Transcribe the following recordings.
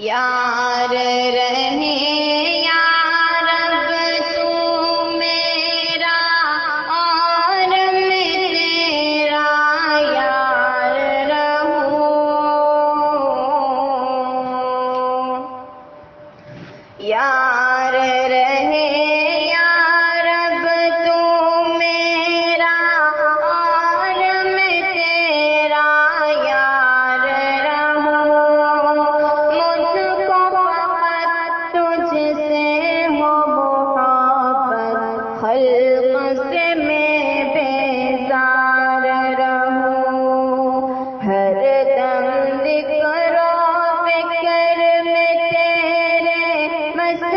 یار رہے یا رب تو میرا اور میں تیرا یار رہوں، یار رہے یا رب تو میرا اور میں تیرا یار رہوں، مجھ کو فقط تجھ سے ہو محبت، خلق سے میں بیزار رہوں، ہر دم ذکر و فکر میں تیرے مست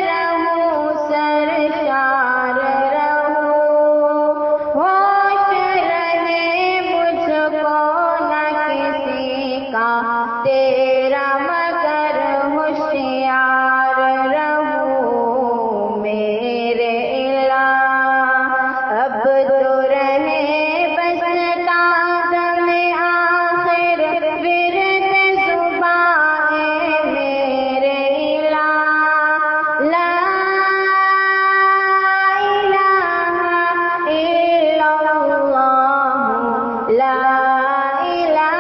رہوں، سرشار رہوں، ہوش رہے مجھ کو نہ کسی کا تیرا مگر ہوشیار رہوں، میرے الہ اب تو رہے بس دم آخر ورد زبان میرے الہ، لا الہ الا اللہ، لا الہ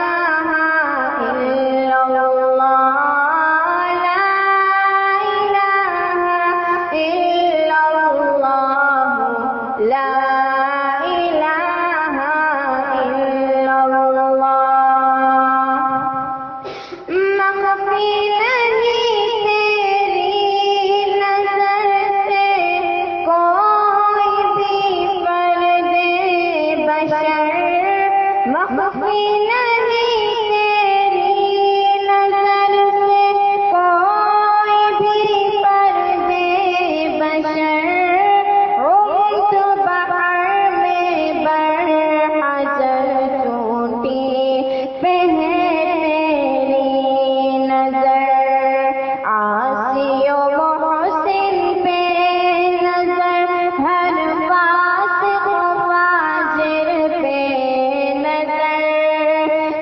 الا اللہ، لا الہ الا اللہ، لا الہ الا اللہ، مخفی نہیں تیری نظر سے کوئی بھی فرد بشر، مخفی نہیں تیری نظر سے کوئی بھی فرد بشر، عمت بحر میں بر حجر چونٹی پہ ہے تیری نظر، عاصی و محسن پہ نظر، ہر فاسق و فاجر پہ نظر،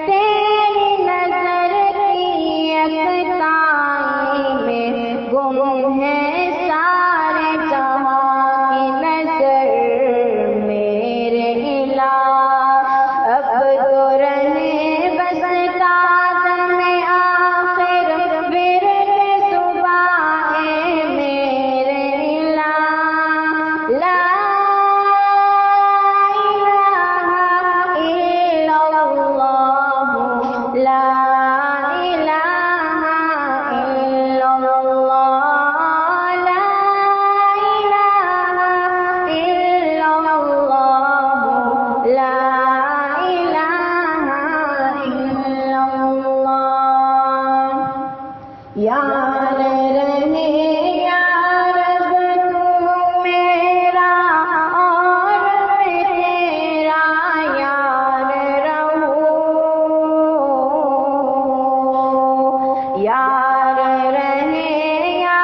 تیری نظر کی یکتائی میں گم ہے سارے جہاں کی نظر، میرے الہ اب تو رہے بس دم آخر ورد زبان میرے الہ، لا الہ الا اللہ، لا الہ الا اللہ، لا الہ الا اللہ، لا الہ الا اللہ، یار رہے یا رب تو میرا اور میں تیرا یار رہوں، یار رہے یا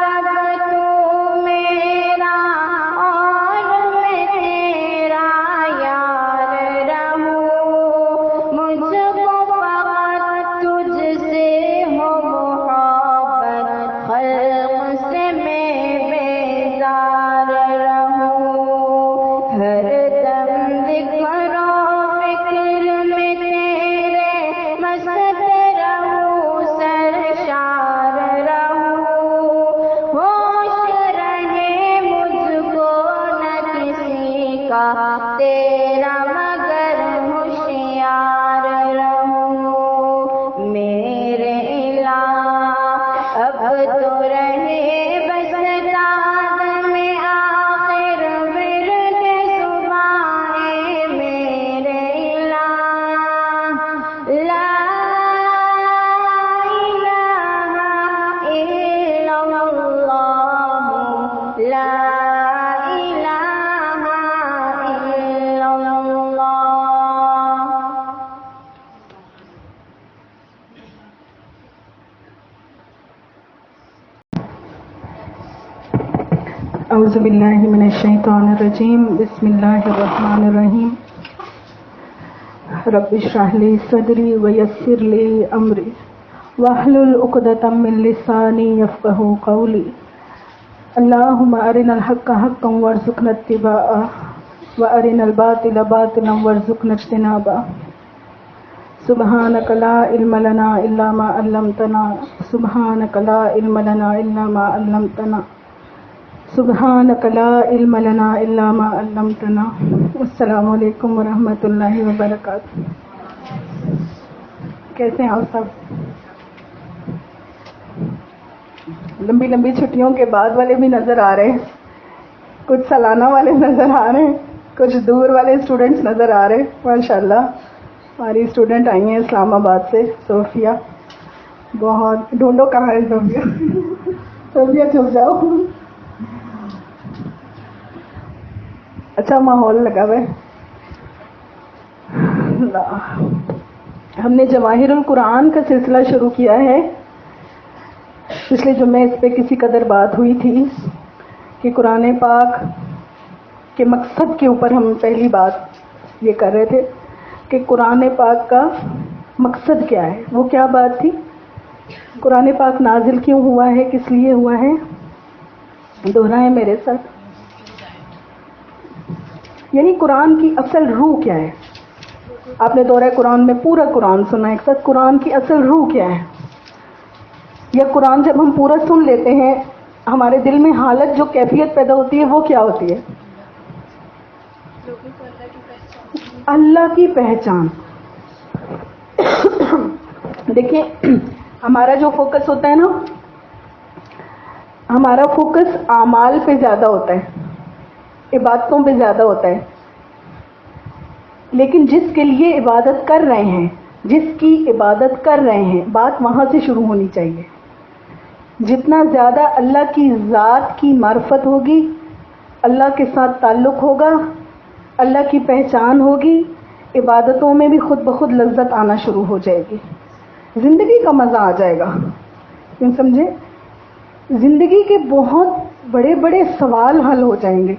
رب تو میرا اور میں تیرا یار رہوں، مجھ کو فقط تجھ سے ہو محبت، خلق سے میں بیزار رہوں، ہر دم ذکر و فکر میں تیرے مست رہوں، سرشار رہوں، ہوش رہے مجھ کو نہ کسی کا تیرا مگر ہوشیار رہوں، میرے الہ اب تو رہے بس دم آخر ورد زبان میرے الہ، لا الہ الا اللہ، لا الہ الا اللہ، اعوذ باللہ من الشیطان الرجیم، بسم اللہ الرحمن الرحیم، رب اشرح لی صدری ویسر لی امری واحلل عقدة من لساني يفقهوا قولي اللهم أرنا الحق حقا وارزقنا اتباعه وأرنا الباطل باطلا وارزقنا اجتنابه سبحانك لا علم لنا إلا ما علمتنا سبحانك لا علم لنا إلا ما علمتنا سبحانك لا علم لنا إلا ما علمتنا السلام علیکم ورحمۃ اللہ وبرکاتہ. کیسے ہیں آپ سب؟ لمبی لمبی چھٹیوں کے بعد والے بھی نظر آ رہے ہیں, کچھ سالانہ والے نظر آ رہے ہیں, کچھ دور والے اسٹوڈنٹس نظر آ رہے ہیں. ماشاءاللہ ہماری اسٹوڈنٹ آئی ہیں اسلام آباد سے, صوفیہ. بہت ڈھونڈو کہاں ہے صوفیہ. صوفیہ چھپ جاؤ. اچھا ماحول لگا ہوا ہے. ہم نے جواہر القرآن کا سلسلہ شروع کیا ہے. پچھلے جمعے اس پہ کسی قدر بات ہوئی تھی کہ قرآن پاک کے مقصد کے اوپر ہم پہلی بات یہ کر رہے تھے کہ قرآن پاک کا مقصد کیا ہے. وہ کیا بات تھی؟ قرآن پاک نازل کیوں ہوا ہے, کس لیے ہوا ہے؟ دہرائیں میرے ساتھ. یعنی قرآن کی اصل روح کیا ہے؟ آپ نے دورہ قرآن میں پورا قرآن سنا, ایک ساتھ قرآن کی اصل روح کیا ہے؟ یا قرآن جب ہم پورا سن لیتے ہیں ہمارے دل میں حالت جو کیفیت پیدا ہوتی ہے وہ کیا ہوتی ہے؟ اللہ کی پہچان. دیکھیں ہمارا جو فوکس ہوتا ہے نا, ہمارا فوکس اعمال پہ زیادہ ہوتا ہے, عبادتوں پہ زیادہ ہوتا ہے. لیکن جس کے لیے عبادت کر رہے ہیں, جس کی عبادت کر رہے ہیں, بات وہاں سے شروع ہونی چاہیے. جتنا زیادہ اللہ کی ذات کی معرفت ہوگی, اللہ کے ساتھ تعلق ہوگا, اللہ کی پہچان ہوگی, عبادتوں میں بھی خود بخود لذت آنا شروع ہو جائے گی, زندگی کا مزہ آ جائے گا. کیوں سمجھے؟ زندگی کے بہت بڑے بڑے سوال حل ہو جائیں گے,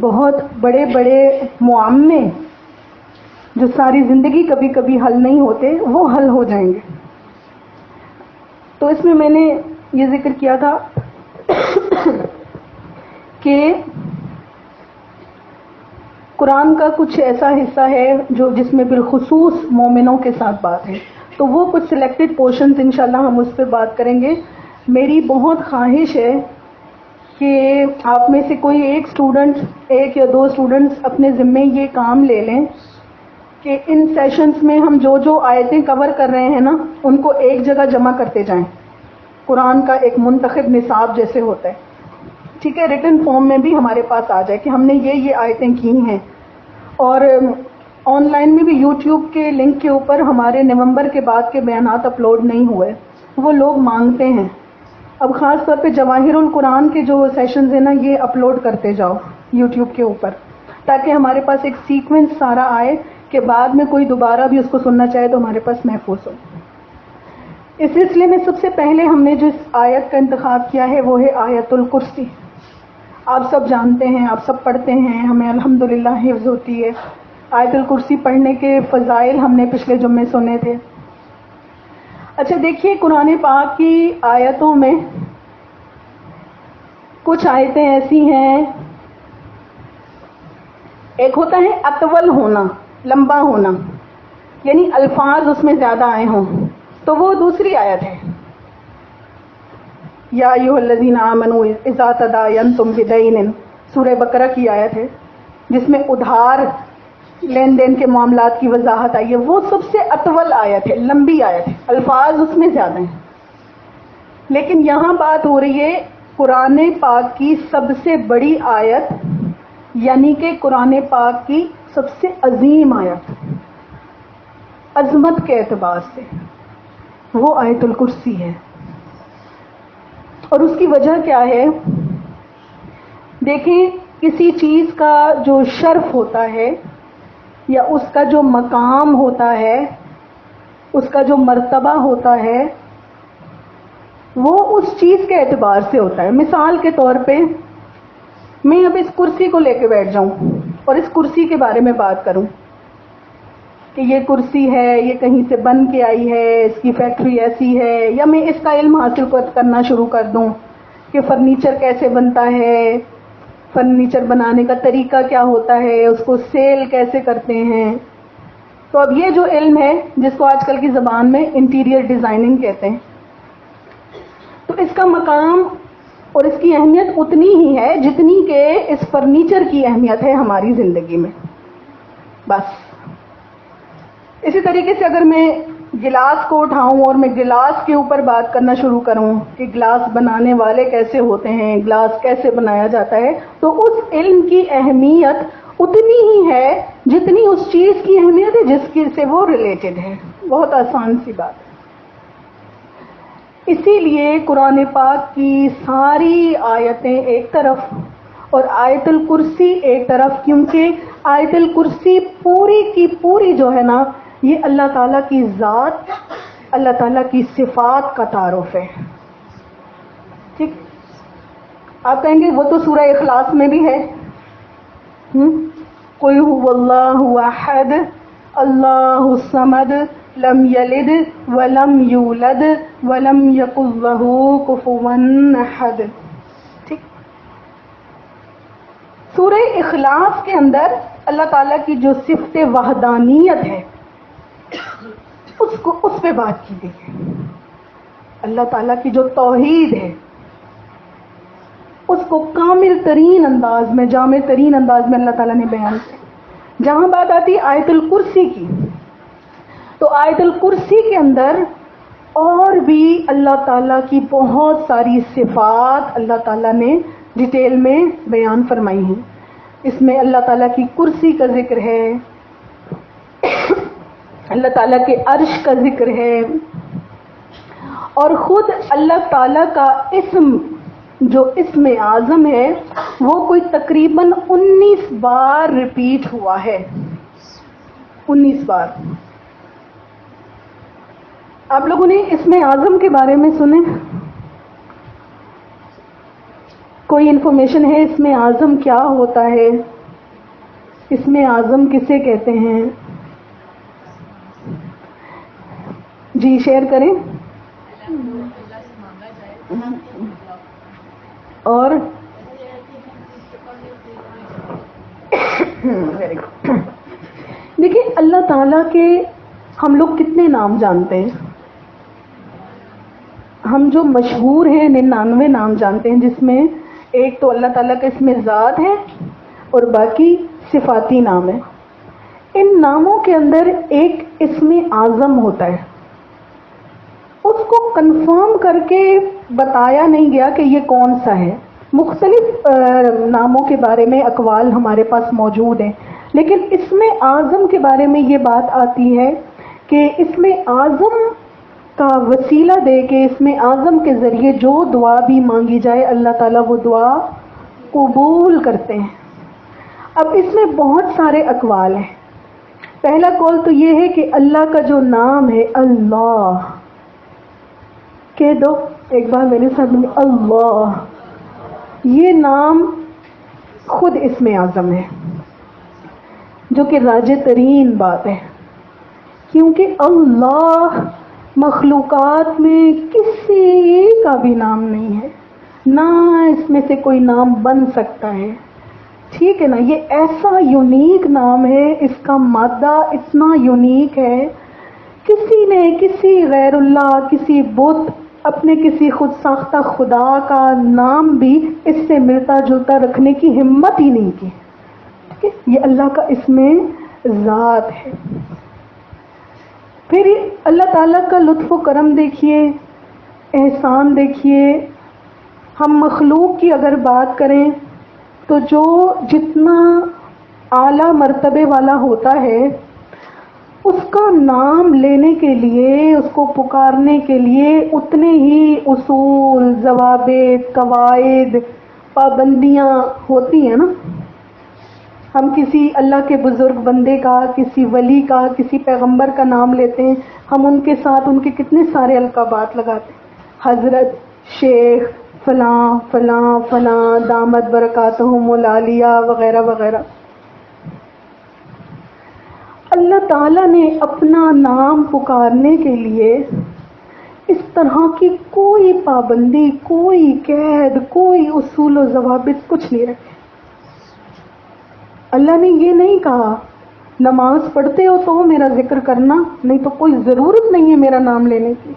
بہت بڑے بڑے معاملے جو ساری زندگی کبھی کبھی حل نہیں ہوتے وہ حل ہو جائیں گے. تو اس میں نے یہ ذکر کیا تھا کہ قرآن کا کچھ ایسا حصہ ہے جس میں بالخصوص مومنوں کے ساتھ بات ہے. تو وہ کچھ سلیکٹڈ پورشنز انشاءاللہ ہم اس پہ بات کریں گے. میری بہت خواہش ہے کہ آپ میں سے کوئی ایک اسٹوڈنٹ, ایک یا دو اسٹوڈنٹس اپنے ذمے یہ کام لے لیں کہ ان سیشنز میں ہم جو جو آیتیں کور کر رہے ہیں نا ان کو ایک جگہ جمع کرتے جائیں. قرآن کا ایک منتخب نصاب جیسے ہوتا ہے, ٹھیک ہے, ریٹن فارم میں بھی ہمارے پاس آ جائے کہ ہم نے یہ آیتیں کی ہیں. اور آن لائن میں بھی یوٹیوب کے لنک کے اوپر ہمارے نومبر کے بعد کے بیانات اپلوڈ نہیں ہوئے, وہ لوگ مانگتے ہیں. اب خاص طور پہ جواہر القرآن کے جو سیشنز ہیں نا یہ اپلوڈ کرتے جاؤ یوٹیوب کے اوپر, تاکہ ہمارے پاس ایک سیکوینس سارا آئے کہ بعد میں کوئی دوبارہ بھی اس کو سننا چاہے تو ہمارے پاس محفوظ ہو. اس سلسلے میں سب سے پہلے ہم نے جو اس آیت کا انتخاب کیا ہے وہ ہے آیت الکرسی. آپ سب جانتے ہیں, آپ سب پڑھتے ہیں, ہمیں الحمدللہ حفظ ہوتی ہے. آیت الکرسی پڑھنے کے فضائل ہم نے پچھلے جمعے سنے تھے. اچھا دیکھیے قرآن پاک کی آیتوں میں کچھ آیتیں ایسی ہیں, ایک ہوتا ہے اطول ہونا, لمبا ہونا, یعنی الفاظ اس میں زیادہ آئے ہوں, تو وہ دوسری آیت ہے. یا ایھا الذین آمنوا اذا تداینتم بدین, سورہ بقرہ کی آیت ہے جس میں ادھار لین دین کے معاملات کی وضاحت آئی ہے. وہ سب سے اطول آیت ہے, لمبی آیت ہے, الفاظ اس میں زیادہ ہیں. لیکن یہاں بات ہو رہی ہے قرآن پاک کی سب سے بڑی آیت, یعنی کہ قرآن پاک کی سب سے عظیم آیت, عظمت کے اعتبار سے وہ آیت الکرسی ہے. اور اس کی وجہ کیا ہے؟ دیکھیں کسی چیز کا جو شرف ہوتا ہے یا اس کا جو مقام ہوتا ہے, اس کا جو مرتبہ ہوتا ہے, وہ اس چیز کے اعتبار سے ہوتا ہے. مثال کے طور پہ میں اب اس کرسی کو لے کے بیٹھ جاؤں اور اس کرسی کے بارے میں بات کروں, کہ یہ کرسی ہے یہ کہیں سے بن کے آئی ہے، اس کی فیکٹری ایسی ہے، یا میں اس کا علم حاصل کرنا شروع کر دوں کہ فرنیچر کیسے بنتا ہے، فرنیچر بنانے کا طریقہ کیا ہوتا ہے، اس کو سیل کیسے کرتے ہیں. تو اب یہ جو علم ہے جس کو آج کل کی زبان میں انٹیریئر ڈیزائننگ کہتے ہیں، تو اس کا مقام اور اس کی اہمیت اتنی ہی ہے جتنی کہ اس فرنیچر کی اہمیت ہے ہماری زندگی میں. بس اسی طریقے سے اگر میں گلاس کو اٹھاؤں اور میں گلاس کے اوپر بات کرنا شروع کروں کہ گلاس بنانے والے کیسے ہوتے ہیں، گلاس کیسے بنایا جاتا ہے، تو اس علم کی اہمیت اتنی ہی ہے جتنی اس چیز کی اہمیت ہے جس کی سے وہ ریلیٹڈ ہے. بہت آسان سی بات ہے. اسی لیے قرآن پاک کی ساری آیتیں ایک طرف اور آیت الکرسی ایک طرف، کیونکہ آیت الکرسی پوری کی پوری جو ہے نا یہ اللہ تعالیٰ کی ذات، اللہ تعالیٰ کی صفات کا تعارف ہے. ٹھیک، آپ کہیں گے وہ تو سورہ اخلاص میں بھی ہے. قل هو اللہ احد اللہ الصمد لم یلد ولم یولد ولم یکن لہ کفوا احد. ٹھیک، سورہ اخلاص کے اندر اللہ تعالیٰ کی جو صفت وحدانیت ہے اس پہ بات کی گئی ہے. اللہ تعالیٰ کی جو توحید ہے اس کو کامل ترین انداز میں، جامع ترین انداز میں اللہ تعالیٰ نے بیان کیا. جہاں بات آتی آیت الکرسی کی، تو آیت الکرسی کے اندر اور بھی اللہ تعالیٰ کی بہت ساری صفات اللہ تعالیٰ نے ڈیٹیل میں بیان فرمائی ہیں. اس میں اللہ تعالیٰ کی کرسی کا ذکر ہے، اللہ تعالیٰ کے عرش کا ذکر ہے، اور خود اللہ تعالیٰ کا اسم جو اسم اعظم ہے وہ کوئی تقریباً 19 بار ریپیٹ ہوا ہے. 19 بار. آپ لوگوں نے اسم اعظم کے بارے میں سنے؟ کوئی انفارمیشن ہے اسم اعظم کیا ہوتا ہے؟ اسم اعظم کسے کہتے ہیں؟ جی شیئر کریں. اور دیکھیں اللہ تعالیٰ کے ہم لوگ کتنے نام جانتے ہیں. ہم جو مشہور ہیں 99 نام جانتے ہیں، جس میں ایک تو اللہ تعالیٰ کا اسم ذات ہے اور باقی صفاتی نام ہے. ان ناموں کے اندر ایک اسم اعظم ہوتا ہے. اس کو کنفرم کر کے بتایا نہیں گیا کہ یہ کون سا ہے. مختلف ناموں کے بارے میں اقوال ہمارے پاس موجود ہیں، لیکن اسم اعظم کے بارے میں یہ بات آتی ہے کہ اسم اعظم کا وسیلہ دے کے، اسم اعظم کے ذریعے جو دعا بھی مانگی جائے اللہ تعالیٰ وہ دعا قبول کرتے ہیں. اب اس میں بہت سارے اقوال ہیں. پہلا قول تو یہ ہے کہ اللہ کا جو نام ہے اللہ، کہہ دو ایک بار میرے ساتھ میں، اللہ، یہ نام خود اسم اعظم ہے، جو کہ راجع ترین بات ہے، کیونکہ اللہ مخلوقات میں کسی کا بھی نام نہیں ہے، نہ اس میں سے کوئی نام بن سکتا ہے. ٹھیک ہے نا؟ یہ ایسا یونیک نام ہے، اس کا مادہ اتنا یونیک ہے، کسی نے کسی غیر اللہ، کسی بت، اپنے کسی خود ساختہ خدا کا نام بھی اس سے ملتا جلتا رکھنے کی ہمت ہی نہیں کی. ٹھیک ہے؟ یہ اللہ کا اسم ذات ہے. پھر اللہ تعالیٰ کا لطف و کرم دیکھیے، احسان دیکھیے. ہم مخلوق کی اگر بات کریں تو جو جتنا اعلیٰ مرتبے والا ہوتا ہے اس کا نام لینے کے لیے، اس کو پکارنے کے لیے اتنے ہی اصول، ضوابط، قواعد، پابندیاں ہوتی ہیں نا. ہم کسی اللہ کے بزرگ بندے کا، کسی ولی کا، کسی پیغمبر کا نام لیتے ہیں، ہم ان کے ساتھ ان کے کتنے سارے القابات لگاتے ہیں، حضرت، شیخ، فلاں فلاں فلاں، دامت برکاتہم العالیہ وغیرہ وغیرہ. اللہ تعالیٰ نے اپنا نام پکارنے کے لیے اس طرح کی کوئی پابندی، کوئی قید، کوئی اصول و ضوابط کچھ نہیں رکھے. اللہ نے یہ نہیں کہا نماز پڑھتے ہو تو میرا ذکر کرنا، نہیں تو کوئی ضرورت نہیں ہے میرا نام لینے کی.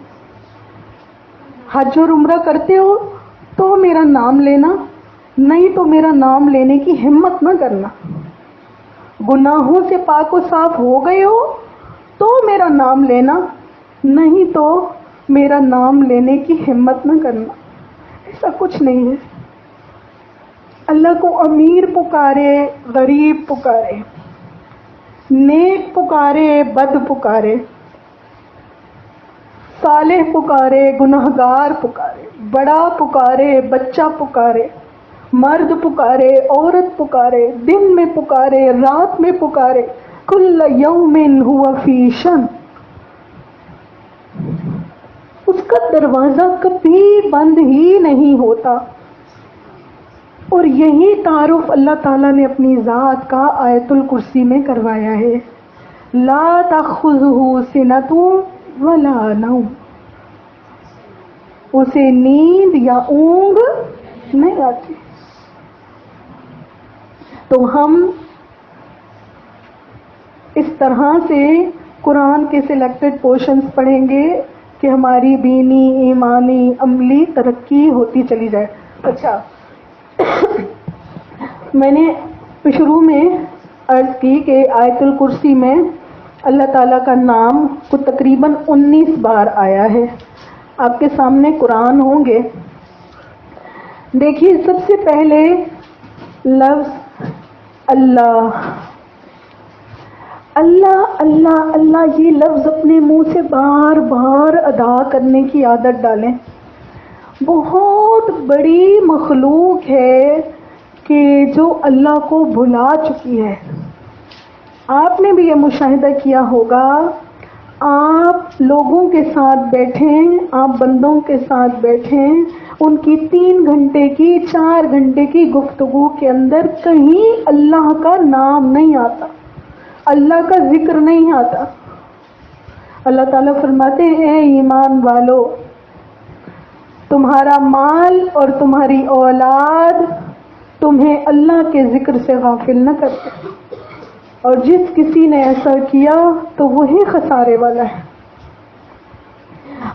حج اور عمرہ کرتے ہو تو میرا نام لینا، نہیں تو میرا نام لینے کی ہمت نہ کرنا. گناہوں سے پاک و صاف ہو گئے ہو تو میرا نام لینا، نہیں تو میرا نام لینے کی ہمت نہ کرنا. ایسا کچھ نہیں ہے. اللہ کو امیر پکارے، غریب پکارے، نیک پکارے، بد پکارے، صالح پکارے، گنہگار پکارے، بڑا پکارے، بچہ پکارے، مرد پکارے، عورت پکارے، دن میں پکارے، رات میں پکارے، کل یوم ہوا فی شأن. اس کا دروازہ کبھی بند ہی نہیں ہوتا. اور یہی تعارف اللہ تعالیٰ نے اپنی ذات کا آیت الکرسی میں کروایا ہے. لا تأخذہ سنۃ ولا نوم. اسے نیند یا اونگ نہیں آتی. تو ہم اس طرح سے قرآن کے سلیکٹڈ پورشنز پڑھیں گے کہ ہماری دینی، ایمانی، عملی ترقی ہوتی چلی جائے. اچھا، میں نے شروع میں عرض کی کہ آیت الکرسی میں اللہ تعالیٰ کا نام کو تقریباً 19 بار آیا ہے. آپ کے سامنے قرآن ہوں گے. دیکھیے، سب سے پہلے لفظ اللہ. اللہ اللہ اللہ، یہ لفظ اپنے منہ سے بار بار ادا کرنے کی عادت ڈالیں. بہت بڑی مخلوق ہے کہ جو اللہ کو بھلا چکی ہے. آپ نے بھی یہ مشاہدہ کیا ہوگا. آپ لوگوں کے ساتھ بیٹھیں، آپ بندوں کے ساتھ بیٹھیں، ان کی 3 گھنٹے کی 4 گھنٹے کی گفتگو کے اندر کہیں اللہ کا نام نہیں آتا، اللہ کا ذکر نہیں آتا. اللہ تعالیٰ فرماتے ہیں اے ایمان والو، تمہارا مال اور تمہاری اولاد تمہیں اللہ کے ذکر سے غافل نہ کرتے، اور جس کسی نے ایسا کیا تو وہی خسارے والا ہے.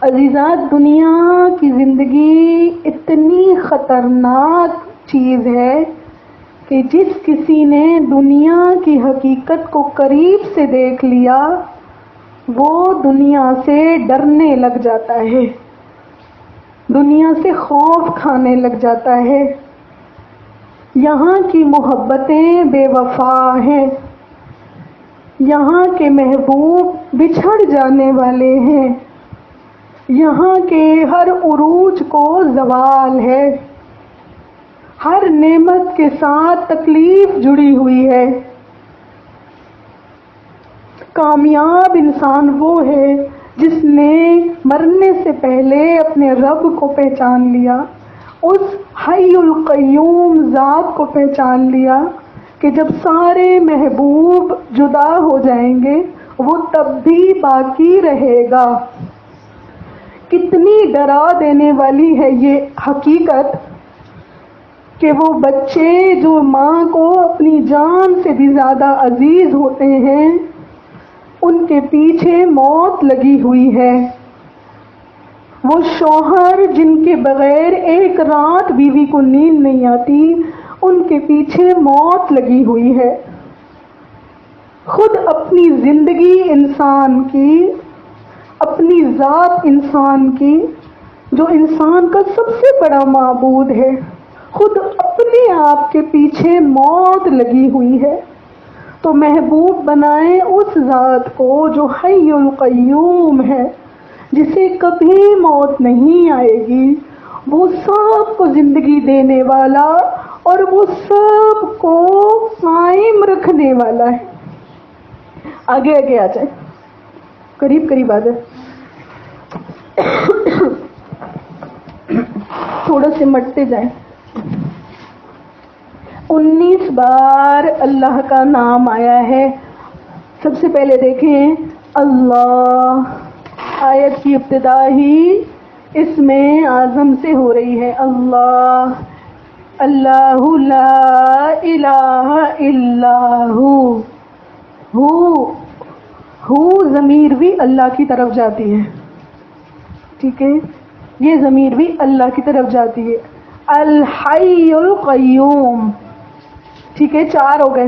عزیزات، دنیا کی زندگی اتنی خطرناک چیز ہے کہ جس کسی نے دنیا کی حقیقت کو قریب سے دیکھ لیا وہ دنیا سے ڈرنے لگ جاتا ہے، دنیا سے خوف کھانے لگ جاتا ہے. یہاں کی محبتیں بے وفا ہیں، یہاں کے محبوب بچھڑ جانے والے ہیں، یہاں کے ہر عروج کو زوال ہے، ہر نعمت کے ساتھ تکلیف جڑی ہوئی ہے. کامیاب انسان وہ ہے جس نے مرنے سے پہلے اپنے رب کو پہچان لیا، اس حی القیوم ذات کو پہچان لیا کہ جب سارے محبوب جدا ہو جائیں گے وہ تب بھی باقی رہے گا. کتنی ڈرا دینے والی ہے یہ حقیقت کہ وہ بچے جو ماں کو اپنی جان سے بھی زیادہ عزیز ہوتے ہیں ان کے پیچھے موت لگی ہوئی ہے. وہ شوہر جن کے بغیر ایک رات بیوی کو نیند نہیں آتی ان کے پیچھے موت لگی ہوئی ہے. خود اپنی زندگی انسان کی، اپنی ذات انسان کی، جو انسان کا سب سے بڑا معبود ہے، خود اپنے آپ کے پیچھے موت لگی ہوئی ہے. تو محبوب بنائیں اس ذات کو جو حی القیوم ہے، جسے کبھی موت نہیں آئے گی. وہ سب کو زندگی دینے والا اور وہ سب کو قائم رکھنے والا ہے. آگے آگے آ جائیں، قریب قریب آ جائیں، تھوڑا سے مٹتے جائیں. 19 بار اللہ کا نام آیا ہے. سب سے پہلے دیکھیں اللہ، آیت کی ابتدا ہی اسم اعظم سے ہو رہی ہے، اللہ، اللہ لا الہ الا ہو ضمیر بھی اللہ کی طرف جاتی ہے، ٹھیک ہے، یہ ضمیر بھی اللہ کی طرف جاتی ہے۔ الحی القیوم، ٹھیک ہے، 4 ہو گئے۔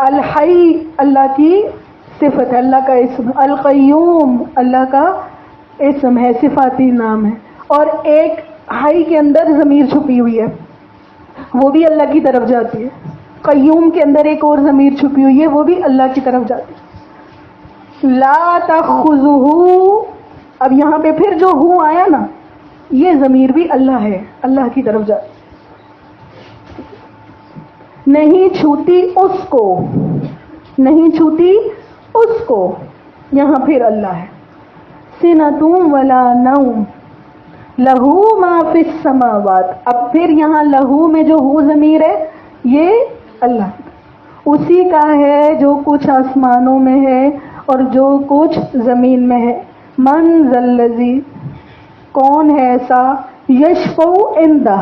الحی اللہ کی صفت ہے، اللہ کا اسم، القیوم اللہ کا اسم ہے، صفاتی نام ہے، اور ایک حی کے اندر ضمیر چھپی ہوئی ہے، وہ بھی اللہ کی طرف جاتی ہے۔ قیوم کے اندر ایک اور ضمیر چھپی ہوئی ہے، وہ بھی اللہ کی طرف جاتی ہے۔ لا تأخذہ، اب یہاں پہ پھر جو ہو آیا نا، یہ ضمیر بھی اللہ ہے، اللہ کی طرف جاتی ہے۔ نہیں چھوتی اس کو، نہیں چھوتی اس کو، یہاں پھر اللہ ہے۔ سنۃ ولا نوم لہو ما فی السماوات، اب پھر یہاں لہو میں جو ہو ضمیر ہے یہ اللہ، اسی کا ہے جو کچھ آسمانوں میں ہے اور جو کچھ زمین میں ہے۔ من ذا الذی، کون ہے ایسا، یشفع عندہ،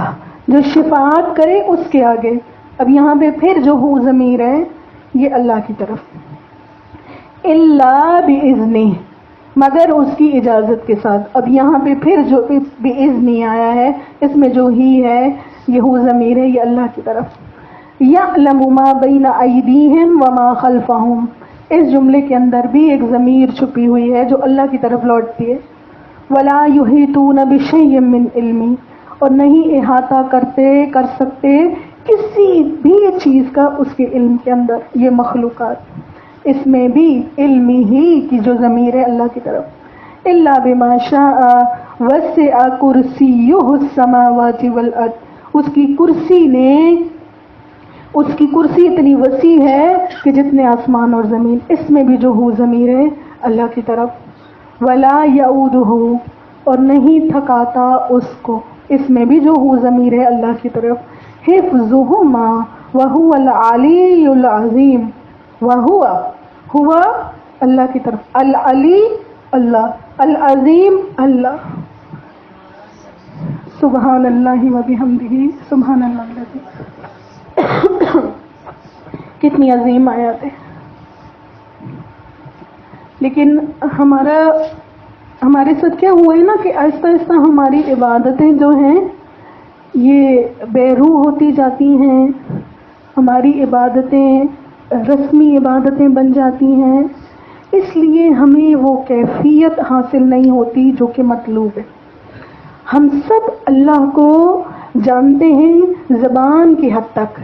جو شفاعت کرے اس کے آگے، اب یہاں پہ پھر جو ہو ضمیر ہے یہ اللہ کی طرف۔ الا باذنہ، مگر اس کی اجازت کے ساتھ، اب یہاں پہ پھر جو باذنہ آیا ہے، اس میں جو ہی ہے یہ ہو ضمیر ہے، یہ اللہ کی طرف۔ یعلم ما بین ایدیہم وما خلفہم، اس جملے کے اندر بھی ایک ضمیر چھپی ہوئی ہے جو اللہ کی طرف لوٹتی ہے۔ ولا یحیطون بشیء من علمہ، اور نہیں احاطہ کر سکتے کسی بھی چیز کا اس کے علم کے اندر، یہ مخلوقات، اس میں بھی علمی ہی کی جو ضمیر ہے اللہ کی طرف۔ الا بما شاء وسع کرسیہ السماوات والارض، اس کی کرسی اتنی وسیع ہے کہ جتنے آسمان اور زمین، اس میں بھی جو ہو ضمیر ہے اللہ کی طرف۔ ولا یعودہ، اور نہیں تھکاتا اس کو، اس میں بھی جو ہو ضمیر ہے اللہ کی طرف۔ حفظہما وہو العلی العظیم، ہوا اللہ کی طرف، العلی اللہ، العظیم اللہ۔ سبحان اللہ وبحمدہ، سبحان اللہ العظیم۔ کتنی عظیم آیات ہے، لیکن ہمارے ساتھ کیا ہوا ہے نا کہ آہستہ آہستہ ہماری عبادتیں جو ہیں یہ بے روح ہوتی جاتی ہیں، ہماری عبادتیں رسمی عبادتیں بن جاتی ہیں، اس لیے ہمیں وہ کیفیت حاصل نہیں ہوتی جو کہ مطلوب ہے۔ ہم سب اللہ کو جانتے ہیں زبان کی حد تک،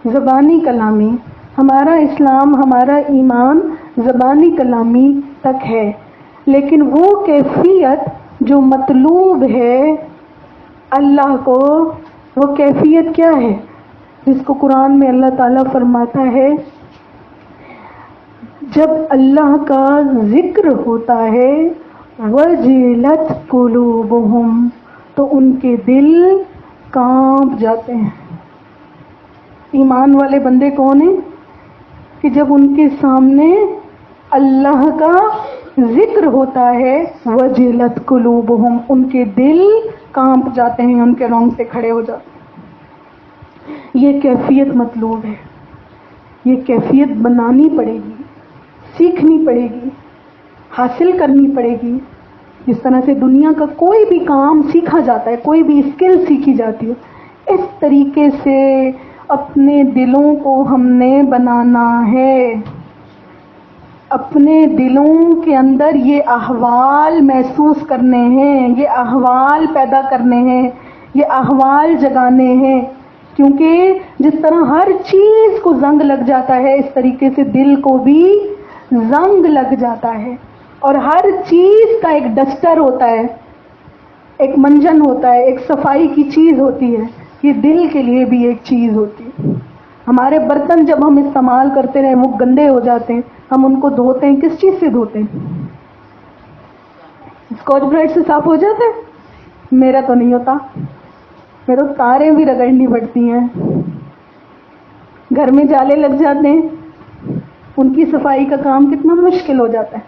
زبانی کلامی، ہمارا اسلام، ہمارا ایمان زبانی کلامی تک ہے، لیکن وہ کیفیت جو مطلوب ہے اللہ کو، وہ کیفیت کیا ہے، جس کو قرآن میں اللہ تعالیٰ فرماتا ہے جب اللہ کا ذکر ہوتا ہے وجلت قلوبہم، تو ان کے دل کانپ جاتے ہیں۔ ایمان والے بندے کون ہیں کہ جب ان کے سامنے اللہ کا ذکر ہوتا ہے وجلت قلوبہم، ان کے دل کانپ جاتے ہیں، ان کے رونگٹے کھڑے ہو جاتے ہیں۔ یہ کیفیت مطلوب ہے، یہ کیفیت بنانی پڑے گی، سیکھنی پڑے گی، حاصل کرنی پڑے گی۔ جس طرح سے دنیا کا کوئی بھی کام سیکھا جاتا ہے، کوئی بھی اسکل سیکھی جاتی ہے، اس طریقے سے اپنے دلوں کو ہم نے بنانا ہے، اپنے دلوں کے اندر یہ احوال محسوس کرنے ہیں، یہ احوال پیدا کرنے ہیں، یہ احوال جگانے ہیں، کیونکہ جس طرح ہر چیز کو زنگ لگ جاتا ہے، اس طریقے سے دل کو بھی زنگ لگ جاتا ہے، اور ہر چیز کا ایک ڈسٹر ہوتا ہے، ایک منجن ہوتا ہے، ایک صفائی کی چیز ہوتی ہے، یہ دل کے لیے بھی ایک چیز ہوتی ہے۔ ہمارے برتن جب ہم استعمال کرتے رہے وہ گندے ہو جاتے ہیں، ہم ان کو دھوتے ہیں، کس چیز سے دھوتے ہیں؟ اسکاچ برائٹ سے صاف ہو جاتے ہیں؟ میرا تو نہیں ہوتا، میرے تو تاریں بھی رگڑنی پڑتی ہیں، گھر میں جالے لگ جاتے ہیں، ان کی صفائی کا کام کتنا مشکل ہو جاتا ہے.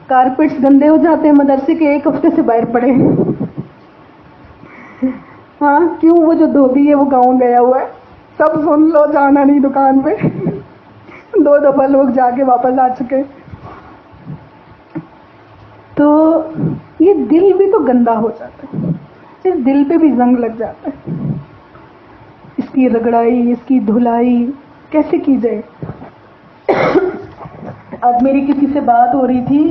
کارپیٹس گندے ہو جاتے ہیں, مدرسے کے ایک ہفتے سے باہر پڑے ہیں. ہاں کیوں؟ وہ جو دھوبی ہے وہ گاؤں گیا ہوا ہے, سب سن لو, جانا نہیں دکان پہ. 2 دفعہ لوگ جا کے واپس آ چکے. تو یہ دل بھی تو گندا ہو جاتا ہے, اس دل پہ بھی زنگ لگ جاتا ہے. اس کی رگڑائی, اس کی دھلائی کیسے کی جائے؟ آج میری کسی سے بات ہو رہی تھی,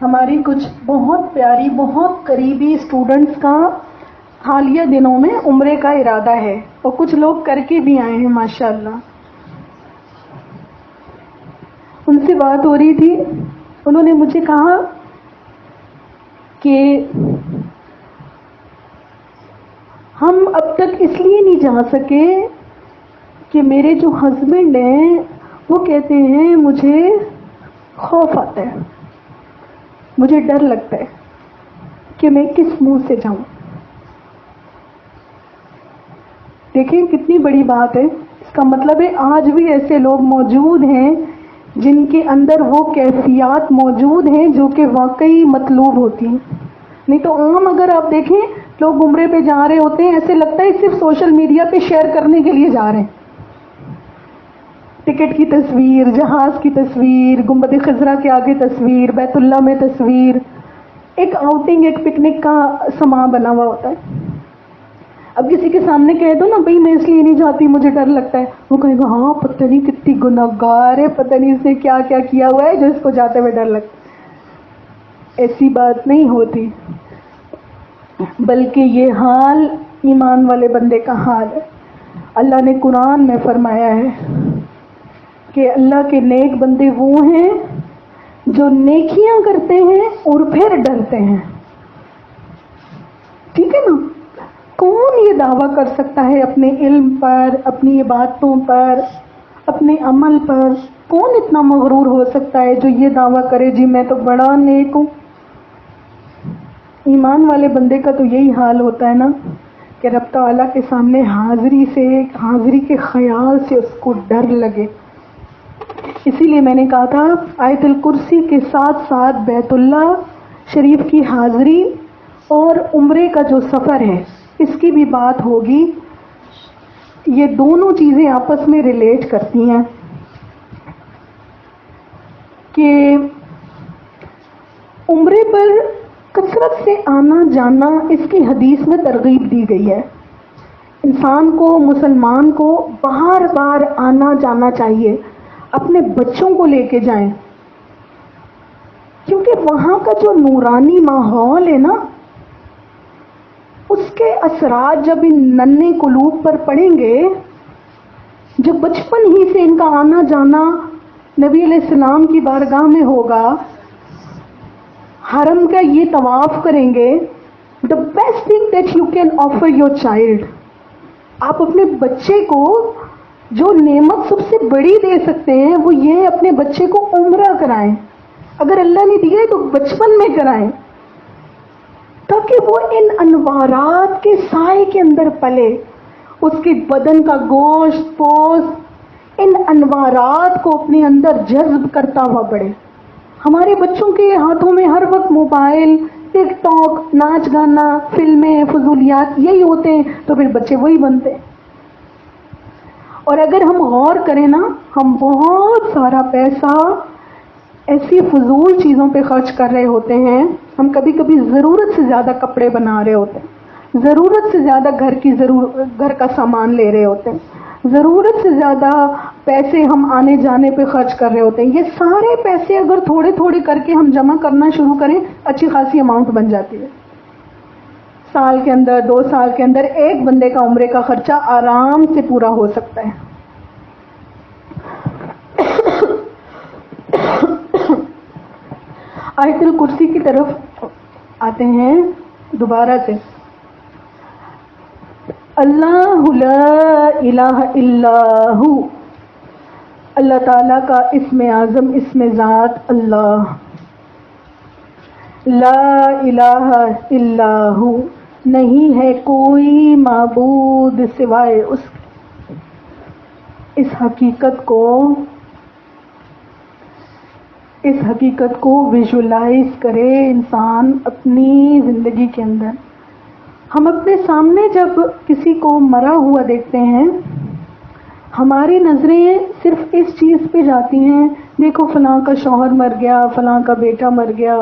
ہماری کچھ بہت پیاری, بہت قریبی اسٹوڈنٹس کا حالیہ دنوں میں عمرے کا ارادہ ہے, اور کچھ لوگ کر کے بھی آئے ہیں ماشاءاللہ. ان سے بات ہو رہی تھی, انہوں نے مجھے کہا کہ ہم اب تک اس لیے نہیں جا سکے کہ میرے جو ہسبینڈ ہیں وہ کہتے ہیں مجھے خوف آتا ہے, مجھے ڈر لگتا ہے کہ میں کس منہ سے جاؤں. دیکھیں کتنی بڑی بات ہے. اس کا مطلب ہے آج بھی ایسے لوگ موجود ہیں جن کے اندر وہ کیفیات موجود ہیں جو کہ واقعی مطلوب ہوتی ہیں. نہیں تو عام اگر آپ دیکھیں لوگ عمرے پہ جا رہے ہوتے ہیں, ایسے لگتا ہے صرف سوشل میڈیا پہ شیئر کرنے کے لیے جا رہے ہیں. ٹکٹ کی تصویر, جہاز کی تصویر, گنبد خضرا کے آگے تصویر, بیت اللہ میں تصویر, ایک آؤٹنگ, ایک پکنک کا سما بنا ہوا ہوتا ہے. اب کسی کے سامنے کہہ دو نا بھائی میں اس لیے نہیں جاتی مجھے ڈر لگتا ہے, وہ کہے گا ہاں پتہ نہیں کتنی گناہگار ہے, پتہ نہیں اس نے کیا کیا کیا ہوا ہے جو اس کو جاتے ہوئے ڈر لگتا ہے. ایسی بات نہیں ہوتی, بلکہ یہ حال ایمان والے بندے کا حال ہے. اللہ نے قرآن میں فرمایا ہے کہ اللہ کے نیک بندے وہ ہیں جو نیکیاں کرتے ہیں اور پھر ڈرتے ہیں. ٹھیک ہے نا؟ کون یہ دعویٰ کر سکتا ہے اپنے علم پر, اپنی عبادتوں پر, اپنے عمل پر؟ کون اتنا مغرور ہو سکتا ہے جو یہ دعویٰ کرے جی میں تو بڑا نیک ہوں؟ ایمان والے بندے کا تو یہی حال ہوتا ہے نا کہ رب تعالیٰ کے سامنے حاضری سے, حاضری کے خیال سے اس کو ڈر لگے. اسی لیے میں نے کہا تھا آیت الکرسی کے ساتھ ساتھ بیت اللہ شریف کی حاضری اور عمرے کا جو سفر ہے اس کی بھی بات ہوگی. یہ دونوں چیزیں آپس میں ریلیٹ کرتی ہیں کہ عمرے پر کثرت سے آنا جانا اس کی حدیث میں ترغیب دی گئی ہے. انسان کو, مسلمان کو بار بار آنا جانا چاہیے. اپنے بچوں کو لے کے جائیں, کیونکہ وہاں کا جو نورانی ماحول ہے نا اس کے اثرات جب ان ننھے قلوب پر پڑیں گے, جو بچپن ہی سے ان کا آنا جانا نبی علیہ السلام کی بارگاہ میں ہوگا, حرم کا یہ طواف کریں گے. the best thing that you can offer your child, آپ اپنے بچے کو جو نعمت سب سے بڑی دے سکتے ہیں وہ یہ اپنے بچے کو عمرہ کرائیں. اگر اللہ نے دیا ہے تو بچپن میں کرائیں تاکہ وہ ان انوارات کے سائے کے اندر پلے, اس کے بدن کا گوشت پوست ان انوارات کو اپنے اندر جذب کرتا ہوا بڑھے. ہمارے بچوں کے ہاتھوں میں ہر وقت موبائل, ٹک ٹاک, ناچ گانا, فلمیں, فضولیات یہی ہوتے ہیں, تو پھر بچے وہی بنتے. اور اگر ہم غور کریں نا, ہم بہت سارا پیسہ ایسی فضول چیزوں پہ خرچ کر رہے ہوتے ہیں. ہم کبھی کبھی ضرورت سے زیادہ کپڑے بنا رہے ہوتے ہیں, ضرورت سے زیادہ گھر کا سامان لے رہے ہوتے ہیں, ضرورت سے زیادہ پیسے ہم آنے جانے پہ خرچ کر رہے ہوتے ہیں. یہ سارے پیسے اگر تھوڑے تھوڑے کر کے ہم جمع کرنا شروع کریں اچھی خاصی اماؤنٹ بن جاتی ہے. سال کے اندر, 2 سال کے اندر ایک بندے کا عمرے کا خرچہ آرام سے پورا ہو سکتا ہے. آیت الکرسی کی طرف آتے ہیں دوبارہ سے. اللہ لا الہ الا ہو, اللہ تعالیٰ کا اسم اعظم, اسم ذات اللہ. لا الہ الا ہو, نہیں ہے کوئی معبود سوائے اس. اس حقیقت کو ویژولائز کرے انسان اپنی زندگی کے اندر. ہم اپنے سامنے جب کسی کو مرا ہوا دیکھتے ہیں ہماری نظریں صرف اس چیز پہ جاتی ہیں، دیکھو فلاں کا شوہر مر گیا، فلاں کا بیٹا مر گیا،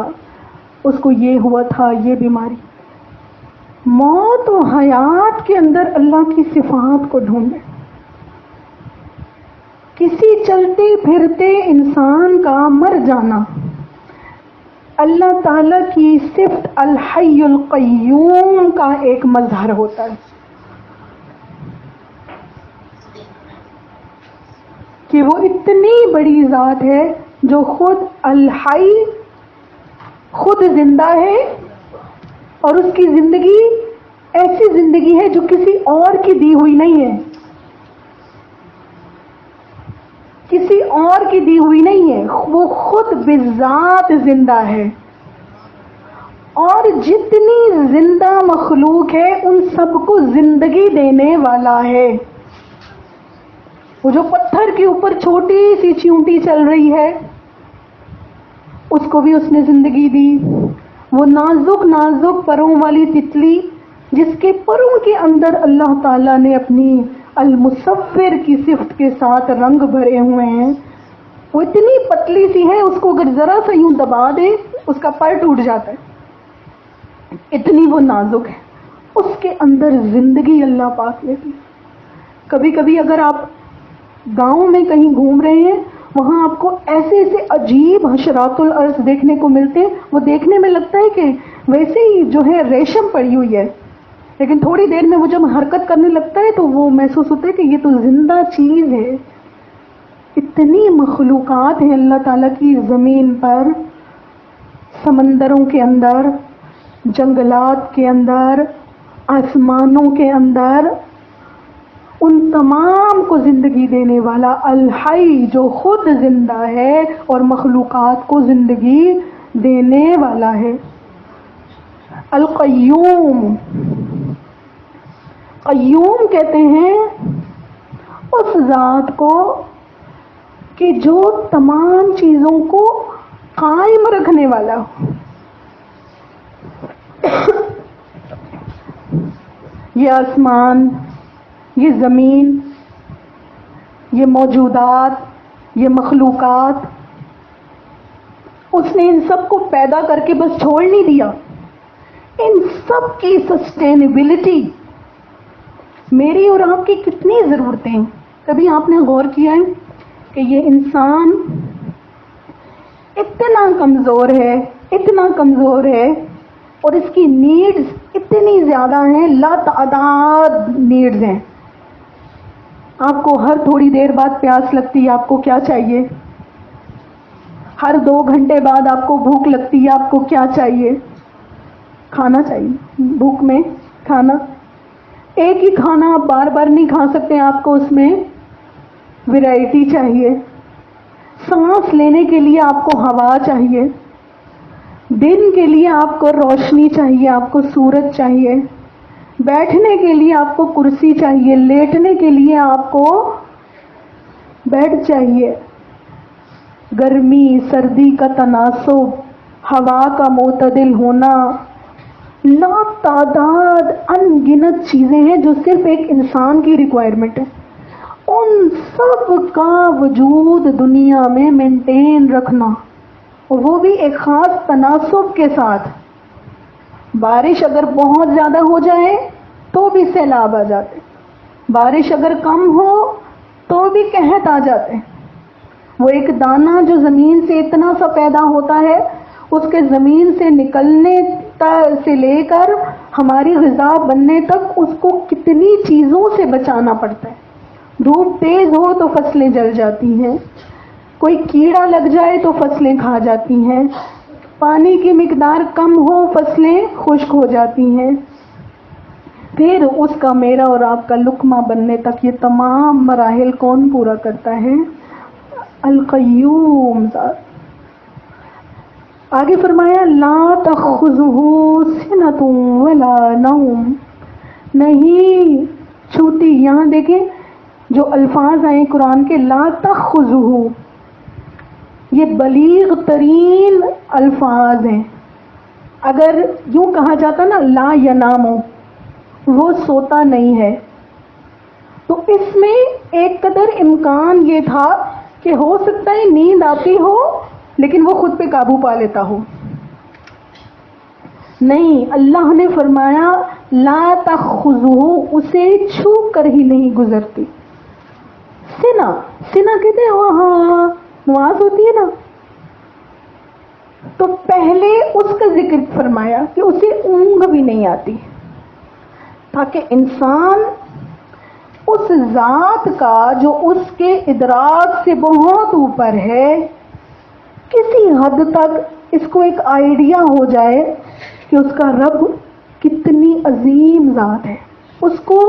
اس کو یہ ہوا تھا، یہ بیماری. موت و حیات کے اندر اللہ کی صفات کو ڈھونڈیں. کسی چلتے پھرتے انسان کا مر جانا اللہ تعالیٰ کی صفت الحی القیوم کا ایک مظہر ہوتا ہے کہ وہ اتنی بڑی ذات ہے جو خود الحی، خود زندہ ہے، اور اس کی زندگی ایسی زندگی ہے جو کسی اور کی دی ہوئی نہیں ہے، کسی اور کی دی ہوئی نہیں ہے، وہ خود بذات زندہ ہے. اور جتنی زندہ مخلوق ہے ان سب کو زندگی دینے والا ہے. وہ جو پتھر کے اوپر چھوٹی سی چیونٹی چل رہی ہے اس کو بھی اس نے زندگی دی. وہ نازک نازک پروں والی تتلی جس کے پروں کے اندر اللہ تعالیٰ نے اپنی المصور کی صفت کے ساتھ رنگ بھرے ہوئے ہیں، وہ اتنی پتلی سی ہے اس کو اگر ذرا سا یوں دبا دے اس کا پر ٹوٹ جاتا ہے، اتنی وہ نازک ہے. اس کے اندر زندگی اللہ پاک لیتی. کبھی کبھی اگر آپ گاؤں میں کہیں گھوم رہے ہیں وہاں آپ کو ایسے ایسے عجیب حشرات الارض دیکھنے کو ملتے ہیں، وہ دیکھنے میں لگتا ہے کہ ویسے ہی جو ہے ریشم پڑی ہوئی ہے، لیکن تھوڑی دیر میں وہ جب حرکت کرنے لگتا ہے تو وہ محسوس ہوتا ہے کہ یہ تو زندہ چیز ہے. اتنی مخلوقات ہیں اللہ تعالیٰ کی زمین پر، سمندروں کے اندر، جنگلات کے اندر، آسمانوں کے اندر. ان تمام کو زندگی دینے والا الحی جو خود زندہ ہے اور مخلوقات کو زندگی دینے والا ہے. القیوم، قیوم کہتے ہیں اس ذات کو کہ جو تمام چیزوں کو قائم رکھنے والا ہو. یہ آسمان، یہ زمین، یہ موجودات، یہ مخلوقات، اس نے ان سب کو پیدا کر کے بس چھوڑ نہیں دیا. ان سب کی سسٹینیبلٹی میری اور آپ کی کتنی ضرورتیں ہیں. کبھی آپ نے غور کیا ہے کہ یہ انسان اتنا کمزور ہے، اتنا کمزور ہے، اور اس کی نیڈز اتنی زیادہ ہیں، لاتعداد نیڈز ہیں. آپ کو ہر تھوڑی دیر بعد پیاس لگتی ہے، آپ کو کیا چاہیے؟ ہر 2 گھنٹے بعد آپ کو بھوک لگتی ہے، آپ کو کیا چاہیے؟ کھانا چاہیے. بھوک میں کھانا، ایک ہی کھانا آپ بار بار نہیں کھا سکتے، آپ کو اس میں ویرائٹی چاہیے. سانس لینے کے لیے آپ کو ہوا چاہیے، دن کے لیے آپ کو روشنی چاہیے، آپ کو سورج چاہیے، بیٹھنے کے لیے آپ کو کرسی چاہیے، لیٹنے کے لیے آپ کو بیڈ چاہیے. گرمی سردی کا تناسب، ہوا کا معتدل ہونا، لا تعداد ان گنت چیزیں ہیں جو صرف ایک انسان کی ریکوائرمنٹ ہے. ان سب کا وجود دنیا میں مینٹین رکھنا، اور وہ بھی ایک خاص تناسب کے ساتھ. بارش اگر بہت زیادہ ہو جائے تو بھی سیلاب آ جاتے، بارش اگر کم ہو تو بھی قحط آ جاتے. وہ ایک دانہ جو زمین سے اتنا سا پیدا ہوتا ہے، اس کے زمین سے نکلنے سے لے کر ہماری غذا بننے تک اس کو کتنی چیزوں سے بچانا پڑتا ہے. دھوپ تیز ہو تو فصلیں جل جاتی ہیں، کوئی کیڑا لگ جائے تو فصلیں کھا جاتی ہیں، پانی کی مقدار کم ہو فصلیں خشک ہو جاتی ہیں. پھر اس کا میرا اور آپ کا لقمہ بننے تک یہ تمام مراحل کون پورا کرتا ہے؟ القیوم ذات. آگے فرمایا لا تأخذہ سنۃ ولا نوم، نہیں چھوٹی، یہاں دیکھیں جو الفاظ آئے قرآن کے لا تخذہ، یہ بلیغ ترین الفاظ ہیں. اگر یوں کہا جاتا نا لا ینامو، وہ سوتا نہیں ہے، تو اس میں ایک قدر امکان یہ تھا کہ ہو سکتا ہے نیند آتی ہو لیکن وہ خود پہ قابو پا لیتا ہو. نہیں، اللہ نے فرمایا لا تخذہ، اسے چھو کر ہی نہیں گزرتی. سنا، سنا کہتے ہیں وہاں نماز ہوتی ہے نا، تو پہلے اس کا ذکر فرمایا کہ اسے اونگ بھی نہیں آتی، تاکہ انسان اس ذات کا جو اس کے ادراک سے بہت اوپر ہے، کسی حد تک اس کو ایک آئیڈیا ہو جائے کہ اس کا رب کتنی عظیم ذات ہے. اس کو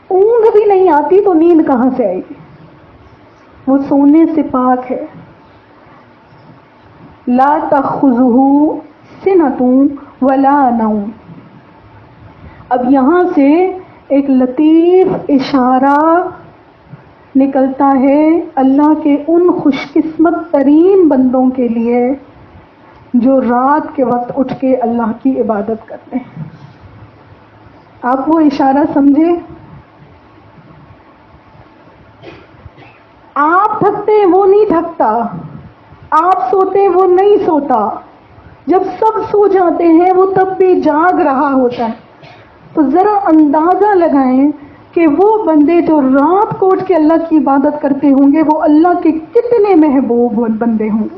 اونگ بھی نہیں آتی تو نیند کہاں سے آئے گی؟ وہ سونے سے پاک ہے. لا تخذہ سنۃ ولا نوم. اب یہاں سے ایک لطیف اشارہ نکلتا ہے اللہ کے ان خوش قسمت ترین بندوں کے لیے جو رات کے وقت اٹھ کے اللہ کی عبادت کرتے ہیں. آپ وہ اشارہ سمجھے؟ آپ تھکتے ہیں وہ نہیں تھکتا، آپ سوتے ہیں وہ نہیں سوتا، جب سب سو جاتے ہیں وہ تب بھی جاگ رہا ہوتا ہے. تو ذرا اندازہ لگائیں کہ وہ بندے جو رات کو اٹھ کے اللہ کی عبادت کرتے ہوں گے وہ اللہ کے کتنے محبوب بندے ہوں گے.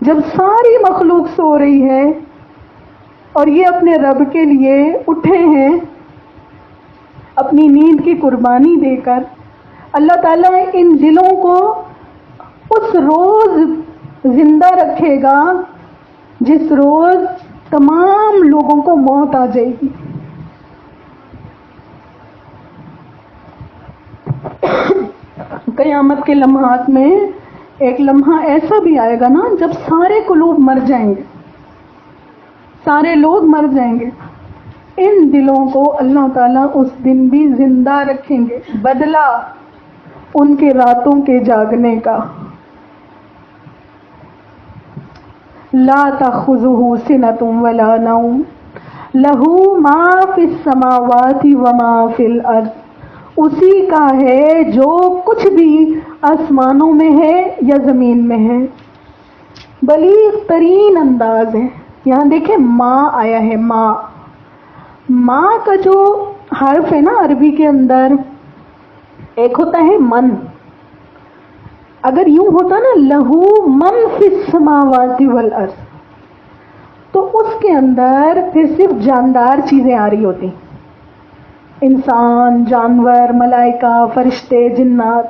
جب ساری مخلوق سو رہی ہے اور یہ اپنے رب کے لیے اٹھے ہیں اپنی نیند کی قربانی دے کر، اللہ تعالیٰ ان دلوں کو اس روز زندہ رکھے گا جس روز تمام لوگوں کو موت آ جائے گی. قیامت کے لمحات میں ایک لمحہ ایسا بھی آئے گا نا جب سارے قلوب مر جائیں گے، سارے لوگ مر جائیں گے. ان دلوں کو اللہ تعالیٰ اس دن بھی زندہ رکھیں گے، بدلہ ان کے راتوں کے جاگنے کا. لا تأخذہ سنۃ ولا نوم لہ ما فی السماوات وما فی الارض. اسی کا ہے جو کچھ بھی آسمانوں میں ہے یا زمین میں ہے. بلیغ ترین انداز ہے. یہاں دیکھیں ماں آیا ہے، ماں. ماں کا جو حرف ہے نا عربی کے اندر، ایک ہوتا ہے من. اگر یوں ہوتا نا لہو من فی السماوات والارض، تو اس کے اندر پھر صرف جاندار چیزیں آ رہی ہوتی، انسان، جانور، ملائکہ، فرشتے، جنات.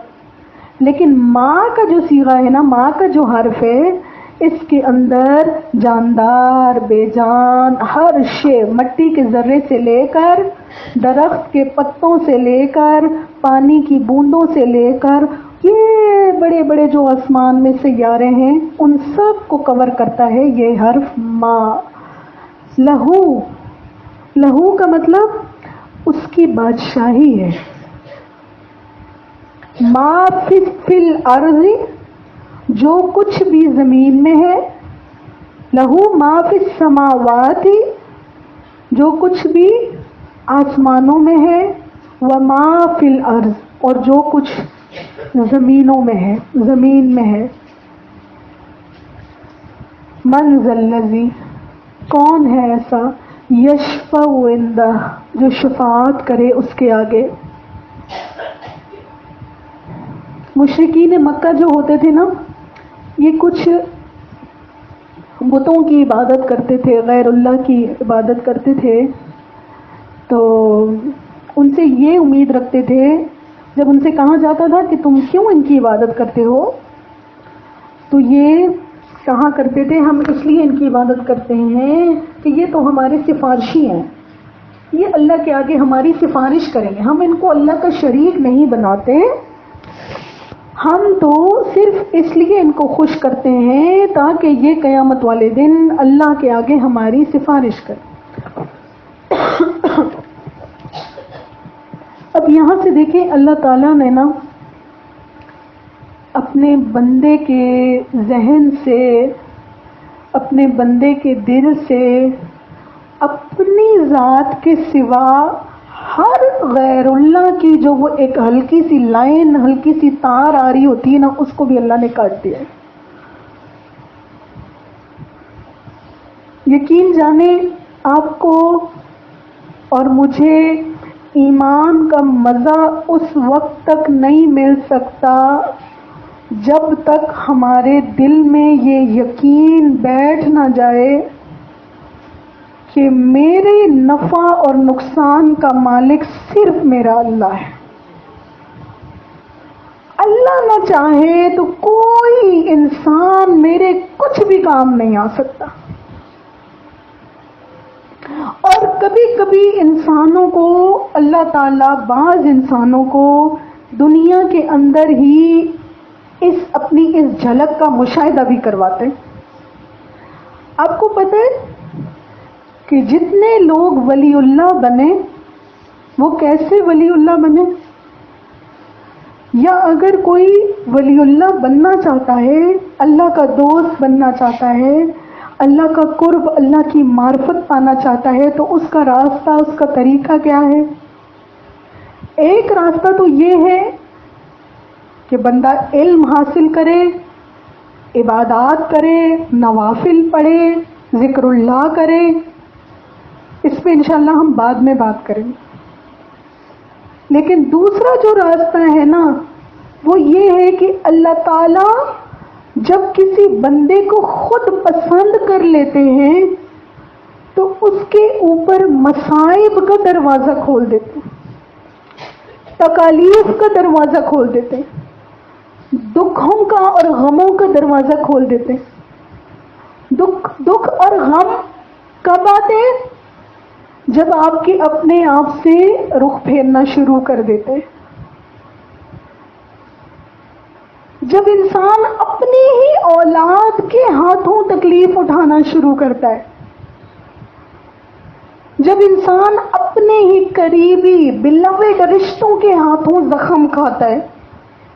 لیکن ماں کا جو صیغہ ہے نا، ماں کا جو حرف ہے، اس کے اندر جاندار، بے جان ہر شے، مٹی کے ذرے سے لے کر درخت کے پتوں سے لے کر پانی کی بوندوں سے لے کر یہ بڑے بڑے جو آسمان میں سیارے ہیں ان سب کو کور کرتا ہے یہ حرف ماں. لہو، لہو کا مطلب اس کی بادشاہی ہے. ما فی الارض، جو کچھ بھی زمین میں ہے. لہو ما فی السماوات، جو کچھ بھی آسمانوں میں ہے. وما فی الارض، اور جو کچھ زمینوں میں ہے، زمین میں ہے. من ذا الذی، کون ہے ایسا، یشفع عندہ، جو شفاعت کرے اس کے آگے. مشرکین مکہ جو ہوتے تھے نا، یہ کچھ بتوں کی عبادت کرتے تھے، غیر اللہ کی عبادت کرتے تھے. تو ان سے یہ امید رکھتے تھے، جب ان سے کہا جاتا تھا کہ تم کیوں ان کی عبادت کرتے ہو، تو یہ کہا کرتے تھے ہم اس لیے ان کی عبادت کرتے ہیں کہ یہ تو ہمارے سفارشی ہیں، یہ اللہ کے آگے ہماری سفارش کریں گے. ہم ان کو اللہ کا شریک نہیں بناتے، ہم تو صرف اس لیے ان کو خوش کرتے ہیں تاکہ یہ قیامت والے دن اللہ کے آگے ہماری سفارش کریں. اب یہاں سے دیکھیں اللہ تعالیٰ نے نا اپنے بندے کے ذہن سے، اپنے بندے کے دل سے اپنی ذات کے سوا ہر غیر اللہ کی جو وہ ایک ہلکی سی لائن، ہلکی سی تار آ رہی ہوتی ہے نا، اس کو بھی اللہ نے کاٹ دیا ہے۔ یقین جانے آپ کو اور مجھے ایمان کا مزہ اس وقت تک نہیں مل سکتا جب تک ہمارے دل میں یہ یقین بیٹھ نہ جائے کہ میرے نفع اور نقصان کا مالک صرف میرا اللہ ہے۔ اللہ نہ چاہے تو کوئی انسان میرے کچھ بھی کام نہیں آ سکتا۔ اور کبھی کبھی انسانوں کو اللہ تعالیٰ، بعض انسانوں کو دنیا کے اندر ہی اپنی اس جھلک کا مشاہدہ بھی کرواتے ہیں۔ آپ کو پتہ ہے کہ جتنے لوگ ولی اللہ بنے وہ کیسے ولی اللہ بنے؟ یا اگر کوئی ولی اللہ بننا چاہتا ہے، اللہ کا دوست بننا چاہتا ہے، اللہ کا قرب، اللہ کی معرفت پانا چاہتا ہے، تو اس کا راستہ، اس کا طریقہ کیا ہے؟ ایک راستہ تو یہ ہے کہ بندہ علم حاصل کرے، عبادات کرے، نوافل پڑھے، ذکر اللہ کرے۔ اس پہ انشاءاللہ ہم بعد میں بات کریں گے۔ لیکن دوسرا جو راستہ ہے نا، وہ یہ ہے کہ اللہ تعالیٰ جب کسی بندے کو خود پسند کر لیتے ہیں تو اس کے اوپر مصائب کا دروازہ کھول دیتے ہیں، تکالیف کا دروازہ کھول دیتے ہیں، دکھوں کا اور غموں کا دروازہ کھول دیتے ہیں۔ دکھ اور غم کب آتے ہیں؟ جب آپ کے اپنے آپ سے رخ پھیرنا شروع کر دیتے ہیں، جب انسان اپنی ہی اولاد کے ہاتھوں تکلیف اٹھانا شروع کرتا ہے، جب انسان اپنے ہی قریبی بلوڈ رشتوں کے ہاتھوں زخم کھاتا ہے،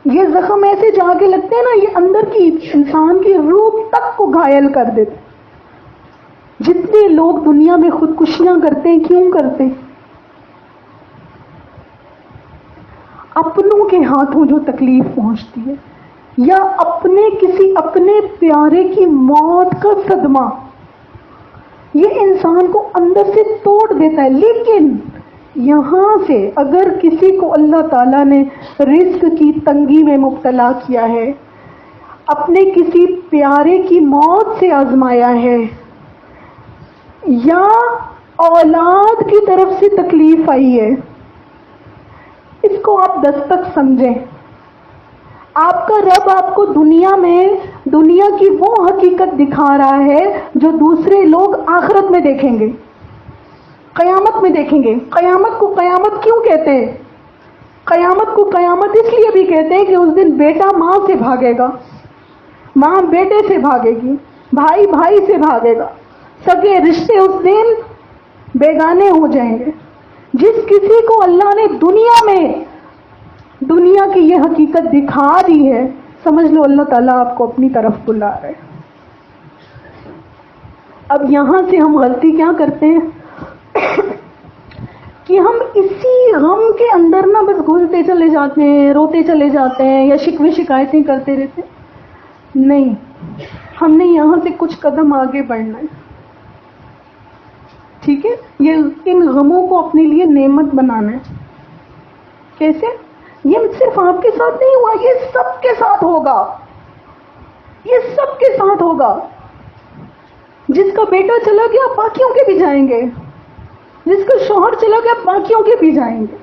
یہ زخم ایسے جا کے لگتے ہیں نا، یہ اندر کی انسان کی روح تک کو گھائل کر دیتے۔ جتنے لوگ دنیا میں خودکشیاں کرتے ہیں، کیوں کرتے ہیں؟ اپنوں کے ہاتھوں جو تکلیف پہنچتی ہے، یا اپنے پیارے کی موت کا صدمہ، یہ انسان کو اندر سے توڑ دیتا ہے۔ لیکن یہاں سے اگر کسی کو اللہ تعالیٰ نے رزق کی تنگی میں مبتلا کیا ہے، اپنے کسی پیارے کی موت سے آزمایا ہے، یا اولاد کی طرف سے تکلیف آئی ہے، اس کو آپ دستک سمجھیں۔ آپ کا رب آپ کو دنیا کی وہ حقیقت دکھا رہا ہے جو دوسرے لوگ آخرت میں دیکھیں گے، قیامت میں دیکھیں گے۔ قیامت کو قیامت کیوں کہتے ہیں؟ قیامت کو قیامت اس لیے بھی کہتے ہیں کہ اس دن بیٹا ماں سے بھاگے گا، ماں بیٹے سے بھاگے گی، بھائی بھائی سے بھاگے گا، سگے رشتے اس دن بیگانے ہو جائیں گے۔ جس کسی کو اللہ نے دنیا کی یہ حقیقت دکھا دی ہے، سمجھ لو اللہ تعالیٰ آپ کو اپنی طرف بلا رہے۔ اب یہاں سے ہم غلطی کیا کرتے ہیں کہ ہم اسی غم کے اندر نا بس گھلتے چلے جاتے ہیں، روتے چلے جاتے ہیں، یا شکوے شکایتیں کرتے رہتے ہیں۔ نہیں، ہم نے یہاں سے کچھ قدم آگے بڑھنا ہے، ٹھیک ہے؟ یہ ان غموں کو اپنے لیے نعمت بنانا ہے۔ کیسے؟ یہ صرف آپ کے ساتھ نہیں ہوا، یہ سب کے ساتھ ہوگا، یہ سب کے ساتھ ہوگا۔ جس کا بیٹا چلا گیا باقیوں کے بھی جائیں گے، جس کا شوہر چلا گیا باقیوں کے بھی جائیں گے،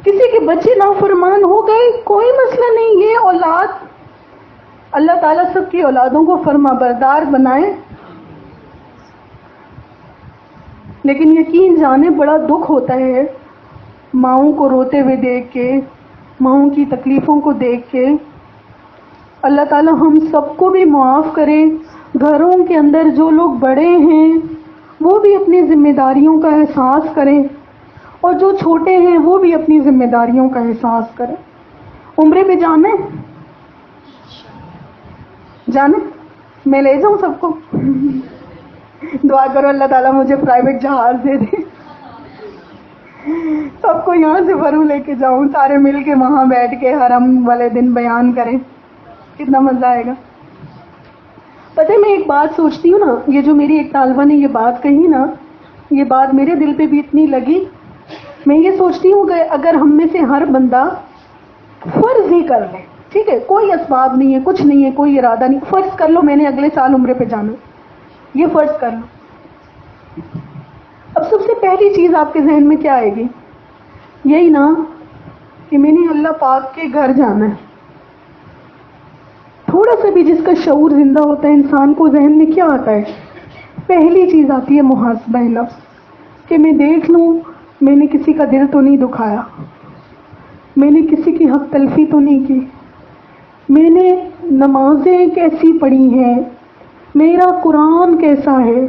کسی کے بچے نافرمان ہو گئے کوئی مسئلہ نہیں، یہ اولاد اللہ تعالیٰ سب کی اولادوں کو فرما بردار بنائے۔ لیکن یقین جانے بڑا دکھ ہوتا ہے ماؤں کو روتے ہوئے دیکھ کے، ماؤں کی تکلیفوں کو دیکھ کے۔ اللہ تعالیٰ ہم سب کو بھی معاف کرے۔ گھروں کے اندر جو لوگ بڑے ہیں وہ بھی اپنی ذمہ داریوں کا احساس کریں اور جو چھوٹے ہیں وہ بھی اپنی ذمہ داریوں کا احساس کریں. عمرے پہ جانا ہے؟ جانا؟ میں لے جاؤں سب کو؟ دعا کرو اللہ تعالیٰ مجھے پرائیویٹ جہاز دے دے, سب کو یہاں سے برو لے کے جاؤں, سارے مل کے وہاں بیٹھ کے حرم والے دن بیان کریں, کتنا مزہ آئے گا. پتہ ہے میں ایک بات سوچتی ہوں نا, یہ جو میری ایک طالبہ نے یہ بات کہی نا, یہ بات میرے دل پہ بھی اتنی لگی. میں یہ سوچتی ہوں کہ اگر ہم میں سے ہر بندہ فرض ہی کر لے, ٹھیک ہے, کوئی اسباب نہیں ہے, کچھ نہیں ہے, کوئی ارادہ نہیں, فرض کر لو میں نے اگلے سال عمرے پہ جانا, یہ فرض کر لو. اب سب سے پہلی چیز آپ کے ذہن میں کیا آئے گی؟ یہی نا کہ میں نے اللہ پاک کے گھر جانا ہے. تھوڑا سا بھی جس کا شعور زندہ ہوتا ہے انسان کو ذہن میں کیا آتا ہے؟ پہلی چیز آتی ہے محاسبہ نفس, کہ میں دیکھ لوں میں نے کسی کا دل تو نہیں دکھایا, میں نے کسی کی حق تلفی تو نہیں کی, میں نے نمازیں کیسی پڑھی ہیں, میرا قرآن کیسا ہے.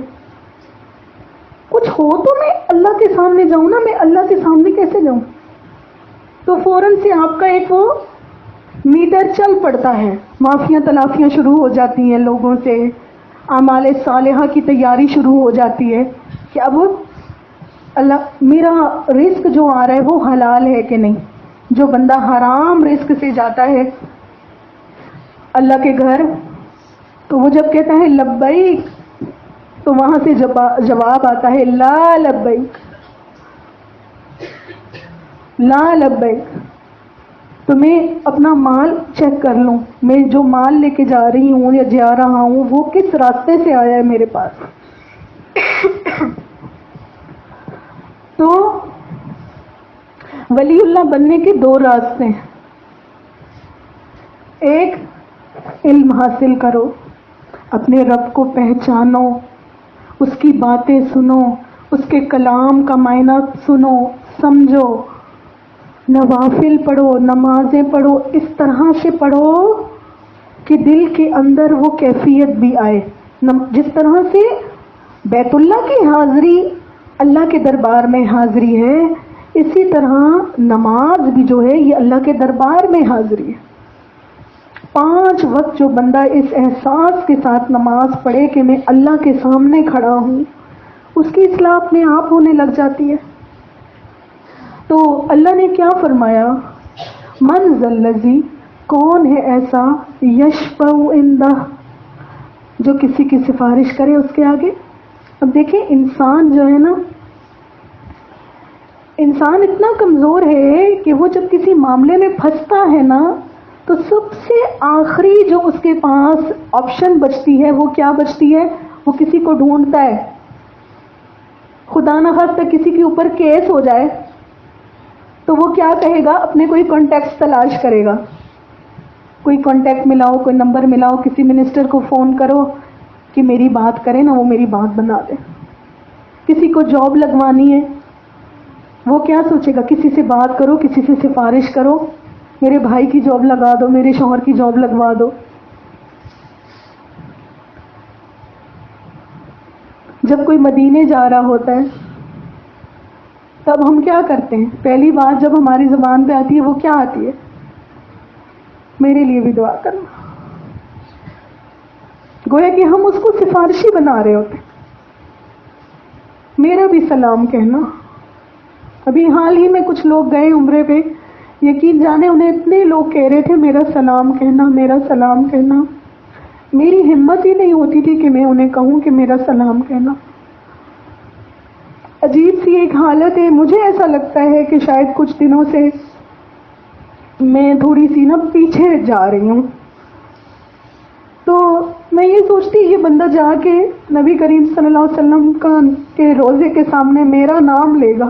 کچھ ہو تو میں اللہ کے سامنے جاؤں نا, میں اللہ کے سامنے کیسے جاؤں؟ تو فوراً سے آپ کا ایک وہ میٹر چل پڑتا ہے, معافیاں تلافیاں شروع ہو جاتی ہیں لوگوں سے, اعمال صالحہ کی تیاری شروع ہو جاتی ہے کہ اب اللہ میرا رزق جو آ رہا ہے وہ حلال ہے کہ نہیں. جو بندہ حرام رزق سے جاتا ہے اللہ کے گھر, تو وہ جب کہتا ہے لبیک, تو وہاں سے جواب آتا ہے لا لبیک, لا لبیک. تو میں اپنا مال چیک کر لوں, میں جو مال لے کے جا رہی ہوں یا جا رہا ہوں وہ کس راستے سے آیا ہے میرے پاس. تو ولی اللہ بننے کے دو راستے ہیں. ایک, علم حاصل کرو, اپنے رب کو پہچانو, اس کی باتیں سنو, اس کے کلام کا معنی سنو سمجھو, نوافل پڑھو, نمازیں پڑھو, اس طرح سے پڑھو کہ دل کے اندر وہ کیفیت بھی آئے. جس طرح سے بیت اللہ کی حاضری اللہ کے دربار میں حاضری ہے, اسی طرح نماز بھی جو ہے یہ اللہ کے دربار میں حاضری ہے. 5 وقت جو بندہ اس احساس کے ساتھ نماز پڑھے کہ میں اللہ کے سامنے کھڑا ہوں, اس کی اصلاح اپنے آپ ہونے لگ جاتی ہے. تو اللہ نے کیا فرمایا؟ من ذلذی, کون ہے ایسا, یشفع عندہ, جو کسی کی سفارش کرے اس کے آگے. اب دیکھیں انسان جو ہے نا, انسان اتنا کمزور ہے کہ وہ جب کسی معاملے میں پھنستا ہے نا, تو سب سے آخری جو اس کے پاس آپشن بچتی ہے وہ کیا بچتی ہے؟ وہ کسی کو ڈھونڈتا ہے. خدا نخواستہ کسی کے اوپر کیس ہو جائے تو وہ کیا کہے گا؟ اپنے کوئی کانٹیکٹ تلاش کرے گا, کوئی کانٹیکٹ ملاؤ, کوئی نمبر ملاؤ, کسی منسٹر کو فون کرو کہ میری بات کرے نا, وہ میری بات بنا دے. کسی کو جاب لگوانی ہے, وہ کیا سوچے گا؟ کسی سے بات کرو, کسی سے سفارش کرو, میرے بھائی کی جاب لگا دو, میرے شوہر کی جاب لگوا دو. جب کوئی مدینے جا رہا ہوتا ہے تب ہم کیا کرتے ہیں؟ پہلی بات جب ہماری زبان پہ آتی ہے وہ کیا آتی ہے؟ میرے لیے بھی دعا کرنا. گویا کہ ہم اس کو سفارشی بنا رہے ہوتے. میرا بھی سلام کہنا. ابھی حال ہی میں کچھ لوگ گئے عمرے پہ, یقین جانے انہیں اتنے لوگ کہہ رہے تھے میرا سلام کہنا, میرا سلام کہنا. میری ہمت ہی نہیں ہوتی تھی کہ میں انہیں کہوں کہ میرا سلام کہنا. عجیب سی ایک حالت ہے. مجھے ایسا لگتا ہے کہ شاید کچھ دنوں سے میں تھوڑی سی نا پیچھے جا رہی ہوں. تو میں یہ سوچتی یہ بندہ جا کے نبی کریم صلی اللہ علیہ وسلم کے روضے کے سامنے میرا نام لے گا,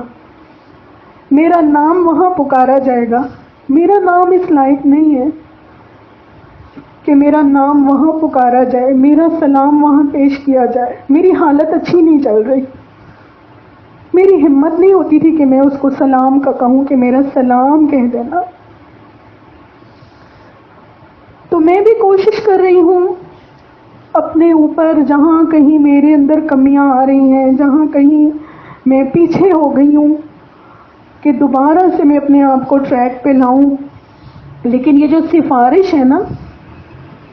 میرا نام وہاں پکارا جائے گا. میرا نام اس لائق نہیں ہے کہ میرا نام وہاں پکارا جائے, میرا سلام وہاں پیش کیا جائے. میری حالت اچھی نہیں چل رہی, میری ہمت نہیں ہوتی تھی کہ میں اس کو سلام کا کہوں کہ میرا سلام کہہ دینا. تو میں بھی کوشش کر رہی ہوں اپنے اوپر جہاں کہیں میرے اندر کمیاں آ رہی ہیں، جہاں کہیں میں پیچھے ہو گئی ہوں، کہ دوبارہ سے میں اپنے آپ کو ٹریک پہ لاؤں. لیکن یہ جو سفارش ہے نا،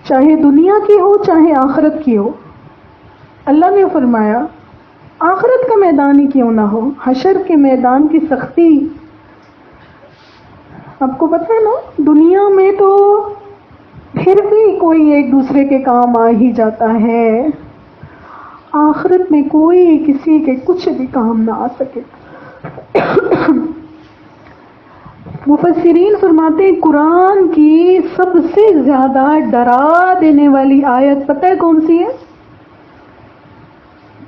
چاہے دنیا کی ہو چاہے آخرت کی ہو، اللہ نے فرمایا آخرت کا میدان ہی کیوں نہ ہو، حشر کے میدان کی سختی. آپ کو پتہ ہے نا، دنیا میں تو پھر بھی کوئی ایک دوسرے کے کام آ ہی جاتا ہے، آخرت میں کوئی کسی کے کچھ بھی کام نہ آ سکے. مفسرین فرماتے ہیں قرآن کی سب سے زیادہ ڈرا دینے والی آیت پتہ ہے کون سی ہے؟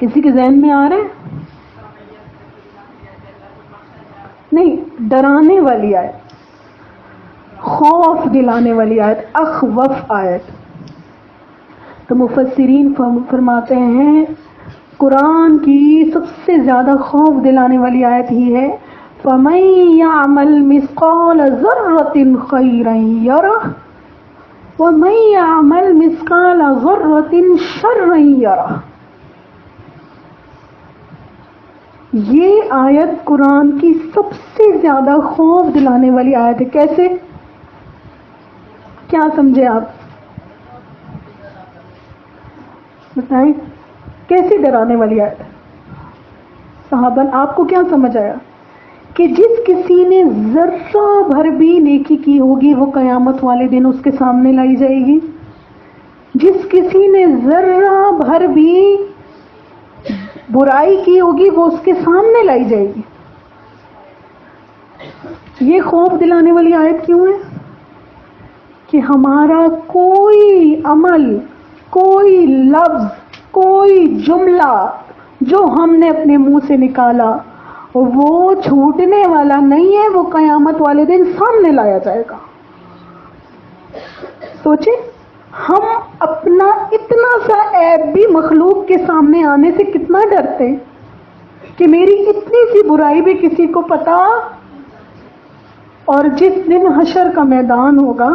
کسی کے ذہن میں آ رہا ہے؟ نہیں، ڈرانے والی آیت، خوف دلانے والی آیت، اخوف آیت. تو مفسرین فرماتے ہیں قرآن کی سب سے زیادہ خوف دلانے والی آیت ہی ہے فَمَن يَعْمَلْ مِثْقَالَ ذَرَّةٍ خَيْرًا يَرَهُ وَمَن يَعْمَلْ مِثْقَالَ ذَرَّةٍ شَرًّا يَرَهُ. یہ آیت قرآن کی سب سے زیادہ خوف دلانے والی آیت ہے. کیسے؟ کیا سمجھے آپ؟ بتائیں کیسی ڈرانے والی آیت ہے؟ صحابہ آپ کو کیا سمجھ آیا؟ کہ جس کسی نے ذرہ بھر بھی نیکی کی ہوگی وہ قیامت والے دن اس کے سامنے لائی جائے گی. جس کسی نے ذرہ بھر بھی برائی کی ہوگی وہ اس کے سامنے لائی جائے گی. یہ خوف دلانے والی آیت کیوں ہے؟ کہ ہمارا کوئی عمل، کوئی لفظ، کوئی جملہ جو ہم نے اپنے منہ سے نکالا وہ چھوٹنے والا نہیں ہے، وہ قیامت والے دن سامنے لایا جائے گا. سوچیں ہم اپنا اتنا سا عیب بھی مخلوق کے سامنے آنے سے کتنا ڈرتے کہ میری اتنی سی برائی بھی کسی کو پتا. اور جس دن حشر کا میدان ہوگا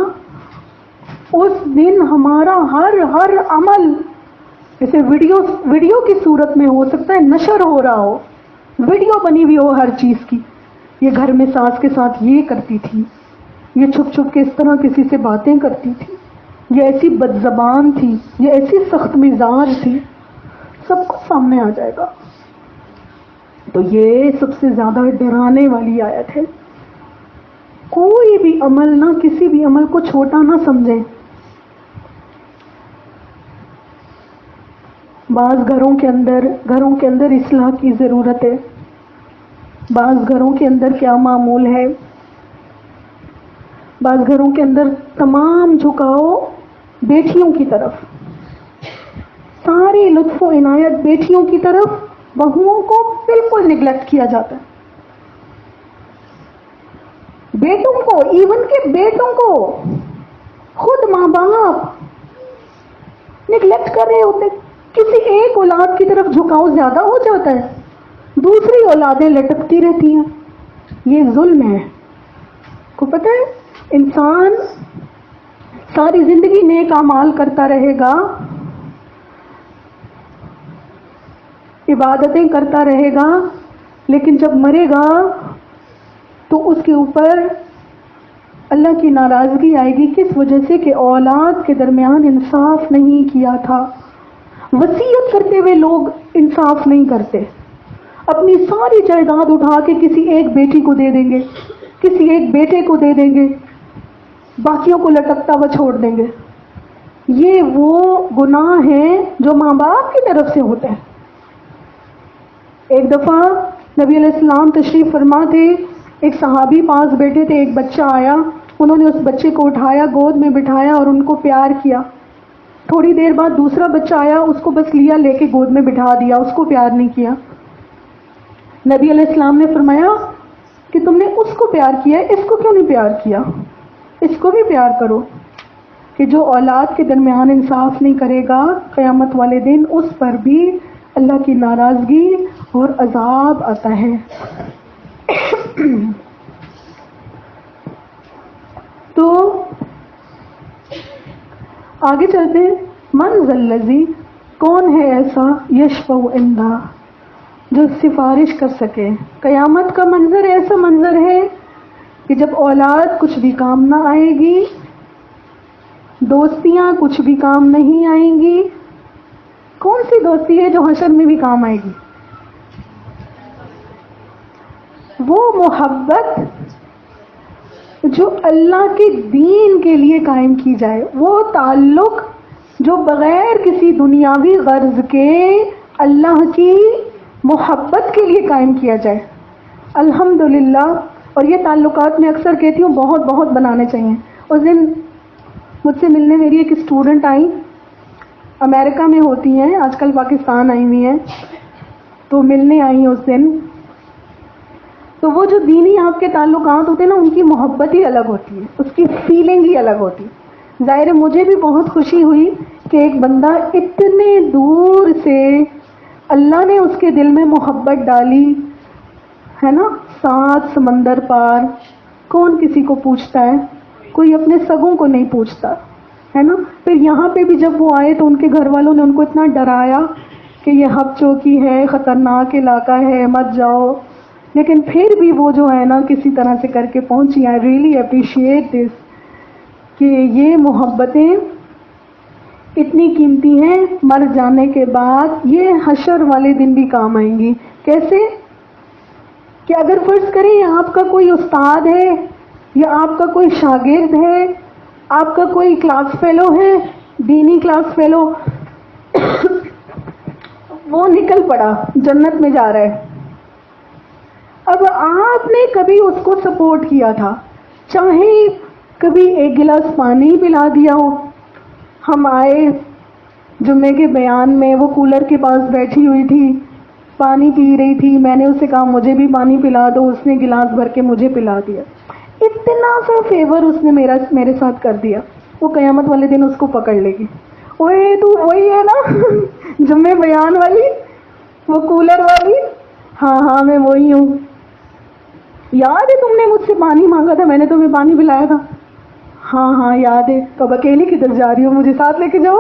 اس دن ہمارا ہر عمل جیسے ویڈیو کی صورت میں ہو سکتا ہے، نشر ہو رہا ہو، ویڈیو بنی ہوئی ہو ہر چیز کی، یہ گھر میں ساس کے ساتھ یہ کرتی تھی، یہ چھپ چھپ کے اس طرح کسی سے باتیں کرتی تھی، یہ ایسی بد زبان تھی، یہ ایسی سخت مزاج تھی، سب کچھ سامنے آ جائے گا. تو یہ سب سے زیادہ ڈرانے والی آیت ہے. کوئی بھی عمل نہ، کسی بھی عمل کو چھوٹا نہ سمجھیں. بعض گھروں کے اندر اصلاح کی ضرورت ہے. بعض گھروں کے اندر کیا معمول ہے، بعض گھروں کے اندر تمام جھکاؤ بیٹیوں کی طرف، ساری لطف و عنایت بیٹیوں کی طرف، بہوؤں کو بالکل نگلیکٹ کیا جاتا ہے. بیٹوں کو، ایون کہ بیٹوں کو خود ماں باپ نگلیکٹ کر رہے ہوتے. کسی ایک اولاد کی طرف جھکاؤ زیادہ ہو جاتا ہے، دوسری اولادیں لٹکتی رہتی ہیں. یہ ظلم ہے. کو پتہ ہے انسان ساری زندگی نیک اعمال کرتا رہے گا، عبادتیں کرتا رہے گا، لیکن جب مرے گا تو اس کے اوپر اللہ کی ناراضگی آئے گی. کس وجہ سے؟ کہ اولاد کے درمیان انصاف نہیں کیا تھا. وصیت کرتے ہوئے لوگ انصاف نہیں کرتے، اپنی ساری جائیداد اٹھا کے کسی ایک بیٹی کو دے دیں گے، کسی ایک بیٹے کو دے دیں گے، باقیوں کو لٹکتا ہوا چھوڑ دیں گے. یہ وہ گناہ ہیں جو ماں باپ کی طرف سے ہوتے ہیں. ایک دفعہ نبی علیہ السلام تشریف فرما تھے، ایک صحابی پاس بیٹھے تھے، ایک بچہ آیا، انہوں نے اس بچے کو اٹھایا، گود میں بٹھایا اور ان کو پیار کیا. تھوڑی دیر بعد دوسرا بچہ آیا، اس کو بس لیا، لے کے گود میں بٹھا دیا، اس کو پیار نہیں کیا. نبی علیہ السلام نے فرمایا کہ تم نے اس کو پیار کیا، اس کو کیوں نہیں پیار کیا؟ اس کو بھی پیار کرو. کہ جو اولاد کے درمیان انصاف نہیں کرے گا قیامت والے دن اس پر بھی اللہ کی ناراضگی اور عذاب آتا ہے. تو آگے چلتے ہیں. من ذلذی، کون ہے ایسا، یشفع عندہ، جو سفارش کر سکے. قیامت کا منظر ایسا منظر ہے کہ جب اولاد کچھ بھی کام نہ آئے گی، دوستیاں کچھ بھی کام نہیں آئیں گی. کون سی دوستی ہے جو حشر میں بھی کام آئے گی؟ وہ محبت جو اللہ کے دین کے لیے قائم کی جائے، وہ تعلق جو بغیر کسی دنیاوی غرض کے اللہ کی محبت کے لیے قائم کیا جائے. الحمدللہ. اور یہ تعلقات میں اکثر کہتی ہوں بہت بہت بنانے چاہیے. اس دن مجھ سے ملنے میری ایک اسٹوڈنٹ آئی، امریکہ میں ہوتی ہیں، آج کل پاکستان آئی ہوئی ہیں، تو ملنے آئی اس دن. تو وہ جو دینی آپ کے تعلقات ہوتے ہیں نا، ان کی محبت ہی الگ ہوتی ہے، اس کی فیلنگ ہی الگ ہوتی ہے. ظاہر ہے مجھے بھی بہت خوشی ہوئی کہ ایک بندہ اتنے دور سے اللہ نے اس کے دل میں محبت ڈالی ہے نا. 7 سمندر پار کون کسی کو پوچھتا ہے؟ کوئی اپنے سگوں کو نہیں پوچھتا ہے نا. پھر یہاں پہ بھی جب وہ آئے تو ان کے گھر والوں نے ان کو اتنا ڈرایا کہ یہ ہب چوکی ہے، خطرناک علاقہ ہے، مت جاؤ. لیکن پھر بھی وہ جو ہے نا کسی طرح سے کر کے پہنچی. آئی ریئلی اپریشیٹ دس کہ یہ محبتیں اتنی قیمتی ہیں، مر جانے کے بعد یہ حشر والے دن بھی کام آئیں گی. کیسے کہ اگر فرض کریں آپ کا کوئی استاد ہے یا آپ کا کوئی شاگرد ہے، آپ کا کوئی کلاس فیلو ہے، دینی کلاس فیلو، وہ نکل پڑا جنت میں جا رہا ہے. اب آپ نے کبھی اس کو سپورٹ کیا تھا، چاہے کبھی ایک گلاس پانی پلا دیا ہو. ہم آئے جمعے کے بیان میں، وہ کولر کے پاس بیٹھی ہوئی تھی، پانی پی رہی تھی، میں نے اسے کہا مجھے بھی پانی پلا دو، اس نے گلاس بھر کے مجھے پلا دیا. اتنا سا فیور اس نے میرے ساتھ کر دیا. وہ قیامت والے دن اس کو پکڑ لے گی. اوے تو وہی ہے نا جمعے بیان والی، وہ کولر والی؟ ہاں ہاں میں وہی ہوں. یاد ہے تم نے مجھ سے پانی مانگا تھا، میں نے تمہیں پانی پلایا تھا؟ ہاں ہاں یاد ہے. کب اکیلی کدھر جا رہی ہو؟ مجھے ساتھ لے کے جاؤ.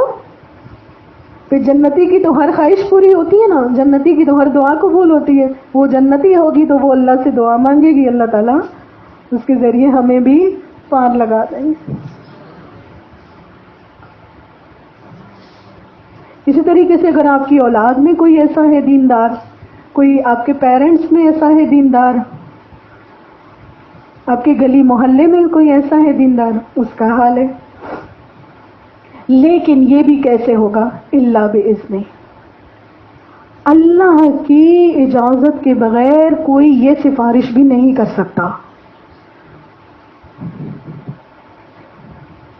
پھر جنتی کی تو ہر خواہش پوری ہوتی ہے نا، جنتی کی تو ہر دعا قبول ہوتی ہے. وہ جنتی ہوگی تو وہ اللہ سے دعا مانگے گی، اللہ تعالیٰ اس کے ذریعے ہمیں بھی پار لگا دیں گے. اسی طریقے سے اگر آپ کی اولاد میں کوئی ایسا ہے دیندار، کوئی آپ کے پیرنٹس میں ایسا ہے دیندار، آپ کے گلی محلے میں کوئی ایسا ہے دیندار، اس کا حال ہے. لیکن یہ بھی کیسے ہوگا؟ الا باذن، اللہ کی اجازت کے بغیر کوئی یہ سفارش بھی نہیں کر سکتا.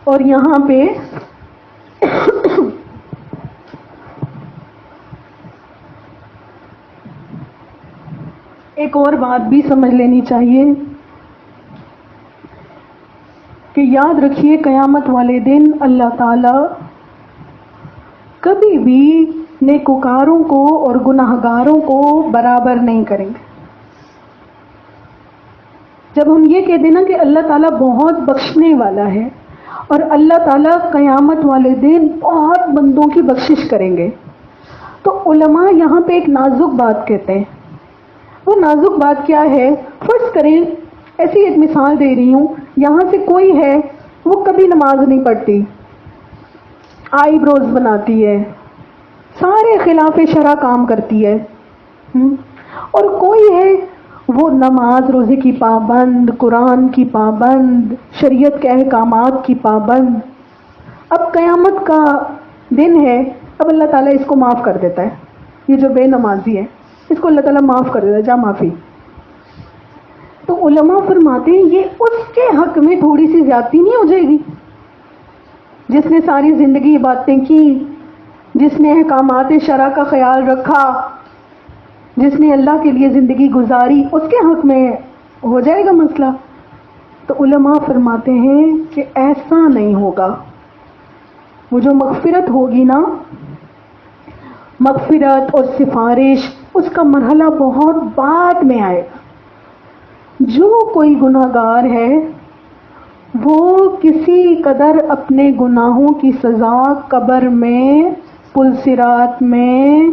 اور یہاں پہ ایک اور بات بھی سمجھ لینی چاہیے کہ یاد رکھیے قیامت والے دن اللہ تعالی کبھی بھی نیکوکاروں کو اور گناہگاروں کو برابر نہیں کریں گے. جب ہم یہ کہہ دینا کہ اللہ تعالیٰ بہت بخشنے والا ہے اور اللہ تعالیٰ قیامت والے دن بہت بندوں کی بخشش کریں گے، تو علماء یہاں پہ ایک نازک بات کہتے ہیں. وہ نازک بات کیا ہے؟ فرض کریں، ایسی ایک مثال دے رہی ہوں، یہاں سے کوئی ہے وہ کبھی نماز نہیں پڑھتی، آئی بروز بناتی ہے، سارے خلاف شرع کام کرتی ہے، اور کوئی ہے وہ نماز روزے کی پابند، قرآن کی پابند، شریعت کے احکامات کی پابند. اب قیامت کا دن ہے، اب اللہ تعالیٰ اس کو معاف کر دیتا ہے. یہ جو بے نمازی ہے اس کو اللہ تعالیٰ معاف کر دیتا ہے، جا معافی. تو علماء فرماتے ہیں یہ اس کے حق میں تھوڑی سی زیادتی نہیں ہو جائے گی؟ جس نے ساری زندگی باتیں کی، جس نے احکامات شرع کا خیال رکھا، جس نے اللہ کے لیے زندگی گزاری، اس کے حق میں ہو جائے گا مسئلہ؟ تو علماء فرماتے ہیں کہ ایسا نہیں ہوگا. وہ جو مغفرت ہوگی نا، مغفرت اور سفارش، اس کا مرحلہ بہت بعد میں آئے گا. جو کوئی گناہگار ہے وہ کسی قدر اپنے گناہوں کی سزا قبر میں پلصراط میں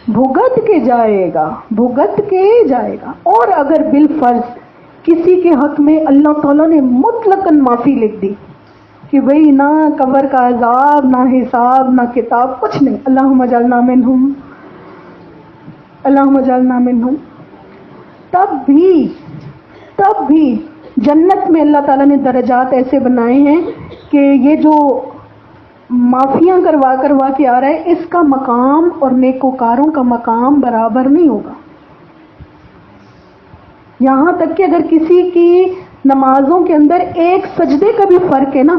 بھگت کے جائے گا. اور اگر بالفرض کسی کے حق میں اللہ تعالیٰ نے مطلقاً معافی لکھ دی کہ بھئی نہ قبر کا عذاب، نہ حساب، نہ کتاب، کچھ نہیں، اللہم اجعلنا منہم، اللہم اجعلنا منہم، تب بھی جنت میں اللہ تعالیٰ نے درجات ایسے بنائے ہیں کہ یہ جو معافیاں کروا کے آ رہا ہے، اس کا مقام اور نیکوکاروں کا مقام برابر نہیں ہوگا. یہاں تک کہ اگر کسی کی نمازوں کے اندر ایک سجدے کا بھی فرق ہے نا،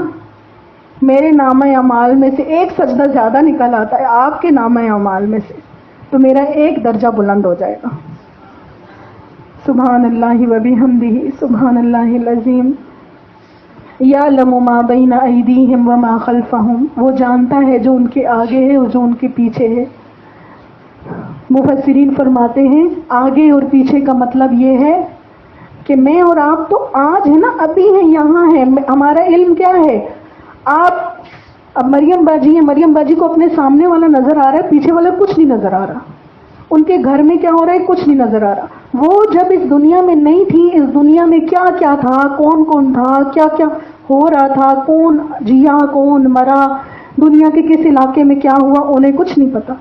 میرے نامہ اعمال میں سے ایک سجدہ زیادہ نکل آتا ہے آپ کے نامہ اعمال میں سے، تو میرا ایک درجہ بلند ہو جائے گا. سبحان اللہ و بحمدہ سبحان اللہ العظیم. یعلم ما بین ایدیہم وما خلفہم، وہ جانتا ہے جو ان کے آگے ہے اور جو ان کے پیچھے ہے. مفسرین فرماتے ہیں آگے اور پیچھے کا مطلب یہ ہے کہ میں اور آپ تو آج ہے نا، ابھی ہیں، یہاں ہیں. ہمارا علم کیا ہے؟ آپ اب مریم باجی ہیں، مریم باجی کو اپنے سامنے والا نظر آ رہا ہے، پیچھے والا کچھ نہیں نظر آ رہا. ان کے گھر میں کیا ہو رہا ہے کچھ نہیں نظر آ رہا. وہ جب اس دنیا میں نہیں تھی، اس دنیا میں کیا کیا تھا، کون کون تھا، کیا کیا ہو رہا تھا، کون جیا کون مرا، دنیا کے کس علاقے میں کیا ہوا، انہیں کچھ نہیں پتا.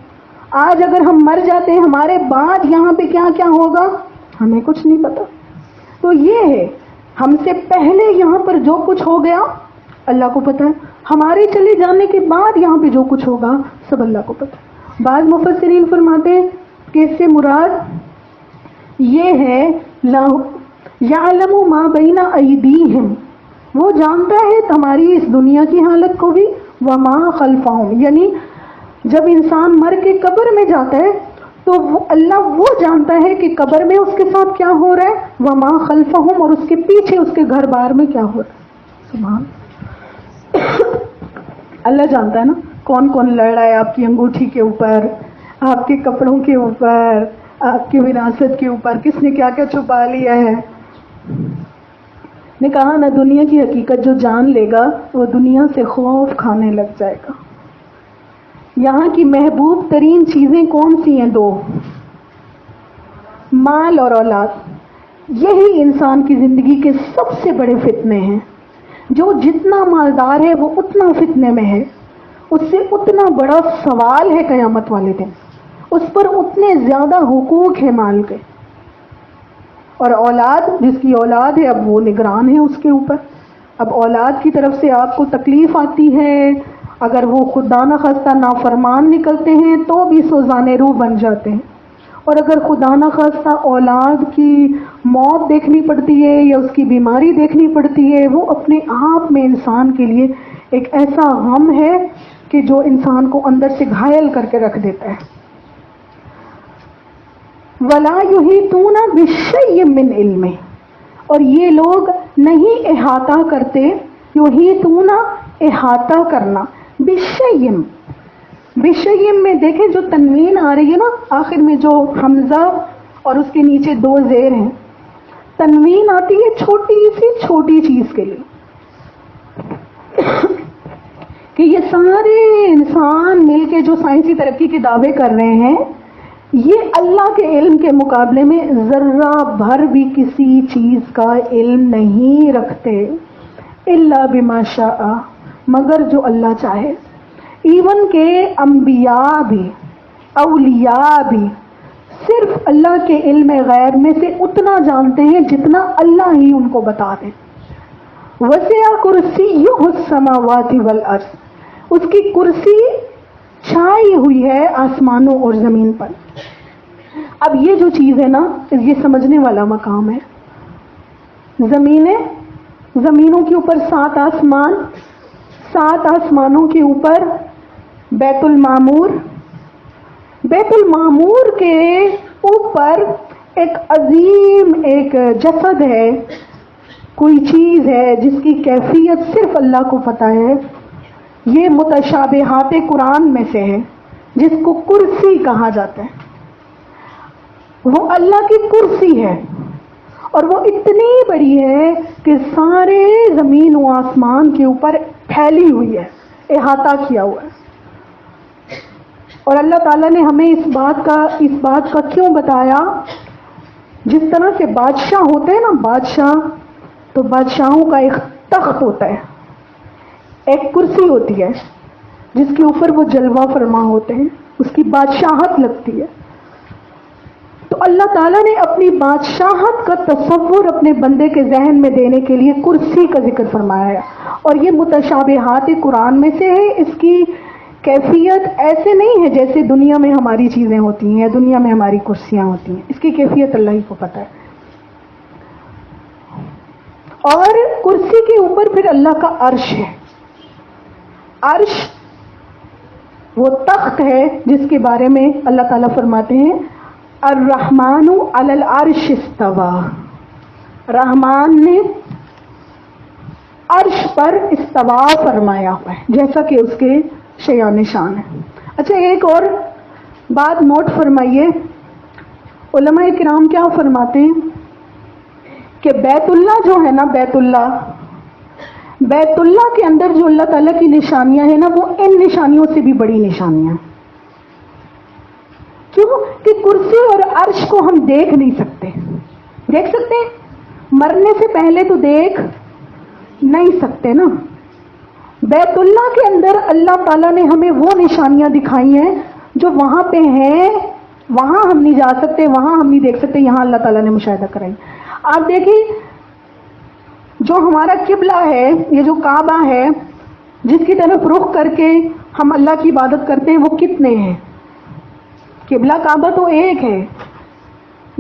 آج اگر ہم مر جاتے ہیں، ہمارے بعد یہاں پہ کیا کیا ہوگا ہمیں کچھ نہیں پتا. تو یہ ہے ہم سے پہلے یہاں پر جو کچھ ہو گیا اللہ کو پتا ہے، ہمارے چلے جانے کے بعد یہاں پہ جو کچھ ہوگا سب اللہ کو پتا ہے. بعض مفسرین فرماتے ہیں کہ اس سے مراد یہ ہے یعلم ما بین ایدیہم، وہ جانتا ہے ہماری اس دنیا کی حالت کو بھی، وما خلفہم، یعنی جب انسان مر کے قبر میں جاتا ہے تو اللہ وہ جانتا ہے کہ قبر میں اس کے ساتھ کیا ہو رہا ہے، وما خلفہم، اور اس کے پیچھے اس کے گھر بار میں کیا ہو رہا ہے. سبحان اللہ جانتا ہے نا کون کون لڑ رہا ہے آپ کی انگوٹھی کے اوپر، آپ کے کپڑوں کے اوپر، آپ کی وراثت کے اوپر، کس نے کیا کیا چھپا لیا ہے. نے کہا نا دنیا کی حقیقت جو جان لے گا وہ دنیا سے خوف کھانے لگ جائے گا. یہاں کی محبوب ترین چیزیں کون سی ہیں؟ 2، مال اور اولاد. یہی انسان کی زندگی کے سب سے بڑے فتنے ہیں. جو جتنا مالدار ہے وہ اتنا فتنے میں ہے، اس سے اتنا بڑا سوال ہے قیامت والے دن، اس پر اتنے زیادہ حقوق ہیں مال کے. اور اولاد، جس کی اولاد ہے اب وہ نگران ہے اس کے اوپر. اب اولاد کی طرف سے آپ کو تکلیف آتی ہے، اگر وہ خدا نخواستہ نافرمان نکلتے ہیں تو بھی سوزان روح بن جاتے ہیں. اور اگر خدا نخواستہ اولاد کی موت دیکھنی پڑتی ہے یا اس کی بیماری دیکھنی پڑتی ہے، وہ اپنے آپ میں انسان کے لیے ایک ایسا غم ہے کہ جو انسان کو اندر سے گھائل کر کے رکھ دیتا ہے. وَلَا يُحِيطُونَ بِشَيْءٍ مِّنْ عِلْمِهِ، اور یہ لوگ نہیں احاطہ کرتے. یحیطون احاطہ کرنا، بِشَيْءٍ، بِشَيْءٍ میں دیکھیں جو تنوین آ رہی ہے نا آخر میں، جو حمزہ اور اس کے نیچے 2 زیر ہیں، تنوین آتی ہے چھوٹی سی چھوٹی چیز کے لیے کہ یہ سارے انسان مل کے جو سائنسی ترقی کے دعوے کر رہے ہیں، یہ اللہ کے علم کے مقابلے میں ذرہ بھر بھی کسی چیز کا علم نہیں رکھتے. الا بما شاء، مگر جو اللہ چاہے. ایون کہ انبیاء بھی، اولیاء بھی صرف اللہ کے علم غیب میں سے اتنا جانتے ہیں جتنا اللہ ہی ان کو بتا دے. وسع کرسیہ السماوات والارض، اس کی کرسی چھائی ہوئی ہے آسمانوں اور زمین پر. اب یہ جو چیز ہے نا، یہ سمجھنے والا مقام ہے. زمینوں کے اوپر 7 آسمان، 7 آسمانوں کے اوپر بیت المعمور، بیت المعمور کے اوپر ایک عظیم ایک جسد ہے، کوئی چیز ہے جس کی کیفیت صرف اللہ کو پتہ ہے. یہ متشابہات قرآن میں سے ہے، جس کو کرسی کہا جاتا ہے. وہ اللہ کی کرسی ہے، اور وہ اتنی بڑی ہے کہ سارے زمین و آسمان کے اوپر پھیلی ہوئی ہے، احاطہ کیا ہوا ہے. اور اللہ تعالیٰ نے ہمیں اس بات کا کیوں بتایا؟ جس طرح سے بادشاہ ہوتے ہیں نا، بادشاہ تو بادشاہوں کا ایک تخت ہوتا ہے، ایک کرسی ہوتی ہے جس کے اوپر وہ جلوہ فرما ہوتے ہیں، اس کی بادشاہت لگتی ہے. تو اللہ تعالیٰ نے اپنی بادشاہت کا تصور اپنے بندے کے ذہن میں دینے کے لیے کرسی کا ذکر فرمایا ہے. اور یہ متشابہات قرآن میں سے ہے. اس کی کیفیت ایسے نہیں ہے جیسے دنیا میں ہماری چیزیں ہوتی ہیں، دنیا میں ہماری کرسیاں ہوتی ہیں. اس کی کیفیت اللہ ہی کو پتہ ہے. اور کرسی کے اوپر پھر اللہ کا عرش ہے. عرش وہ تخت ہے جس کے بارے میں اللہ تعالیٰ فرماتے ہیں الرحمن علی العرش استوى. رحمان نے عرش پر استوا فرمایا ہوا ہے، جیسا کہ اس کے شیان شان ہے. اچھا، ایک اور بات نوٹ فرمائیے. علماء کرام کیا فرماتے ہیں کہ بیت اللہ جو ہے نا، بیت اللہ کے اندر جو اللہ تعالیٰ کی نشانیاں ہیں نا، وہ ان نشانیوں سے بھی بڑی نشانیاں. کیوں کہ کرسی اور عرش کو ہم دیکھ نہیں سکتے. دیکھ سکتے ہیں؟ مرنے سے پہلے تو دیکھ نہیں سکتے نا. بیت اللہ کے اندر اللہ تعالیٰ نے ہمیں وہ نشانیاں دکھائی ہیں جو وہاں پہ ہیں، وہاں ہم نہیں جا سکتے، وہاں ہم نہیں دیکھ سکتے، یہاں اللہ تعالیٰ نے مشاہدہ کرائی. آپ دیکھیں، جو ہمارا قبلہ ہے، یہ جو کعبہ ہے جس کی طرف رخ کر کے ہم اللہ کی عبادت کرتے ہیں، وہ کتنے ہیں؟ قبلہ کعبہ تو ایک ہے،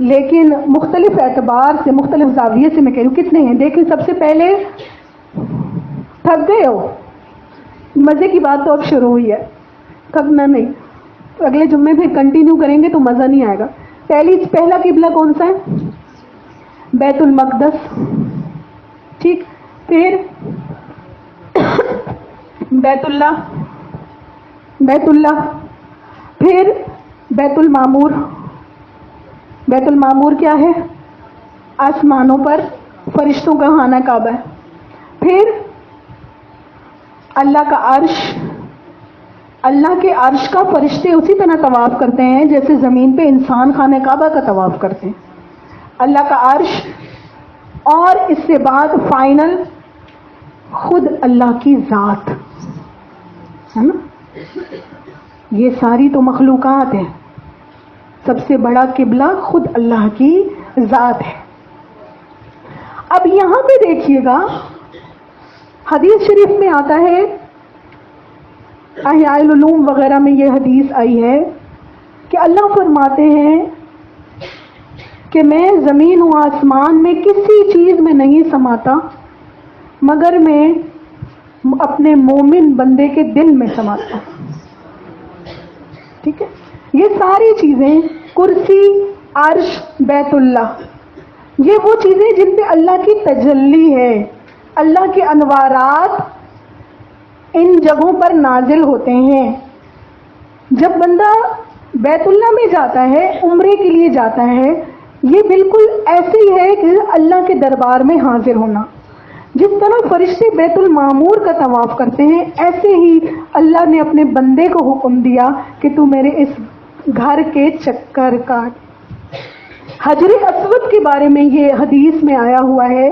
لیکن مختلف اعتبار سے، مختلف زاویے سے میں کہہ رہی ہوں کتنے ہیں. دیکھیں، سب سے پہلے تھک گئے ہو؟ مزے کی بات تو اب شروع ہوئی ہے، تھکنا نہیں. اگلے جمعے پھر کنٹینیو کریں گے تو مزہ نہیں آئے گا. پہلا قبلہ کون سا ہے؟ بیت المقدس. ٹھیک، پھر بیت اللہ، پھر بیت المعمور. بیت المعمور کیا ہے؟ آسمانوں پر فرشتوں کا خانہ کعبہ ہے. پھر اللہ کا عرش. اللہ کے عرش کا فرشتے اسی طرح طواف کرتے ہیں جیسے زمین پہ انسان خانہ کعبہ کا طواف کرتے ہیں. اللہ کا عرش، اور اس سے بعد فائنل خود اللہ کی ذات ہے نا. یہ ساری تو مخلوقات ہیں، سب سے بڑا قبلہ خود اللہ کی ذات ہے. اب یہاں پہ دیکھیے گا، حدیث شریف میں آتا ہے، احیاء العلوم وغیرہ میں یہ حدیث آئی ہے کہ اللہ فرماتے ہیں کہ میں زمین و آسمان میں کسی چیز میں نہیں سماتا مگر میں اپنے مومن بندے کے دل میں سماتا ہوں. ٹھیک ہے، یہ ساری چیزیں، کرسی، عرش، بیت اللہ، یہ وہ چیزیں جن پہ اللہ کی تجلی ہے، اللہ کے انوارات ان جگہوں پر نازل ہوتے ہیں. جب بندہ بیت اللہ میں جاتا ہے، عمرے کے لیے جاتا ہے، یہ بالکل ایسے ہی ہے کہ اللہ کے دربار میں حاضر ہونا. جس طرح فرشتے بیت المعمور کا طواف کرتے ہیں، ایسے ہی اللہ نے اپنے بندے کو حکم دیا کہ تو میرے اس گھر کے چکر کاٹ. حجر اسود کے بارے میں یہ حدیث میں آیا ہوا ہے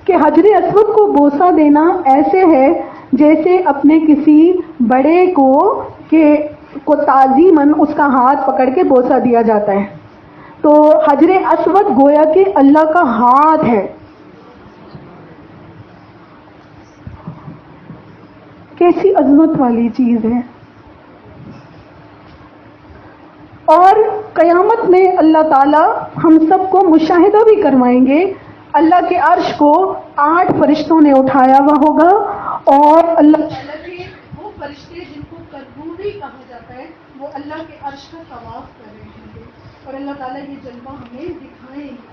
کہ حجر اسود کو بوسہ دینا ایسے ہے جیسے اپنے کسی بڑے کو تعظیماً اس کا ہاتھ پکڑ کے بوسہ دیا جاتا ہے. تو حجر اسود گویا کہ اللہ کا ہاتھ ہے. کیسی عظمت والی چیز ہے. اور قیامت میں اللہ تعالیٰ ہم سب کو مشاہدہ بھی کروائیں گے. اللہ کے عرش کو 8 فرشتوں نے اٹھایا ہوا ہوگا، اور اللہ تعالیٰ کے وہ فرشتے جن کو کروبی کہا جاتا ہے وہ اللہ کے عرش کا طواف کر رہے ہوں گے، اور اللہ تعالیٰ یہ جلوہ ہمیں دکھائیں گے.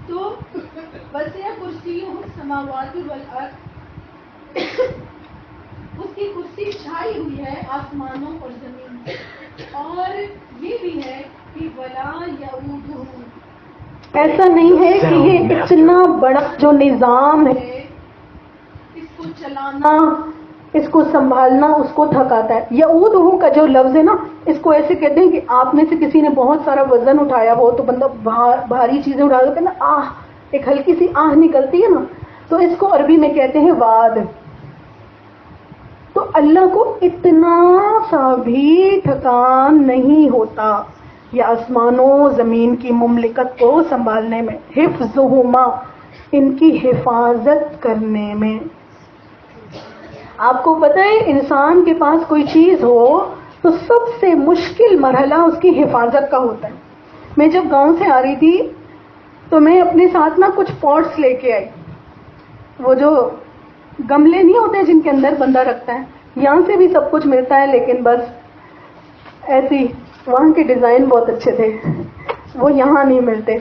تو وسع کرسیہ السماوات والارض، اس کی کرسی چھائی ہوئی ہے آسمانوں اور زمین میں. اور یہ بھی ہے کہ ایسا نہیں ہے کہ یہ اتنا بڑا جو نظام ہے اس کو چلانا، اس کو سنبھالنا اس کو تھکاتا ہے. یعودہ کا جو لفظ ہے نا، اس کو ایسے کہتے ہیں کہ آپ میں سے کسی نے بہت سارا وزن اٹھایا ہو تو بندہ بھاری چیزیں اٹھا دیتا ہے نا، آہ، ایک ہلکی سی آہ نکلتی ہے نا، تو اس کو عربی میں کہتے ہیں واد. تو اللہ کو اتنا سا بھی تھکان نہیں ہوتا یہ آسمانوں زمین کی مملکت کو سنبھالنے میں، حفظہما، ان کی حفاظت کرنے میں. آپ کو پتہ ہے انسان کے پاس کوئی چیز ہو تو سب سے مشکل مرحلہ اس کی حفاظت کا ہوتا ہے. میں جب گاؤں سے آ رہی تھی تو میں اپنے ساتھ نا کچھ پاٹس لے کے آئی، وہ جو گملے نہیں ہوتے جن کے اندر بندہ رکھتا ہے. یہاں سے بھی سب کچھ ملتا ہے لیکن بس ایسی، وہاں کے ڈیزائن بہت اچھے تھے، وہ یہاں نہیں ملتے.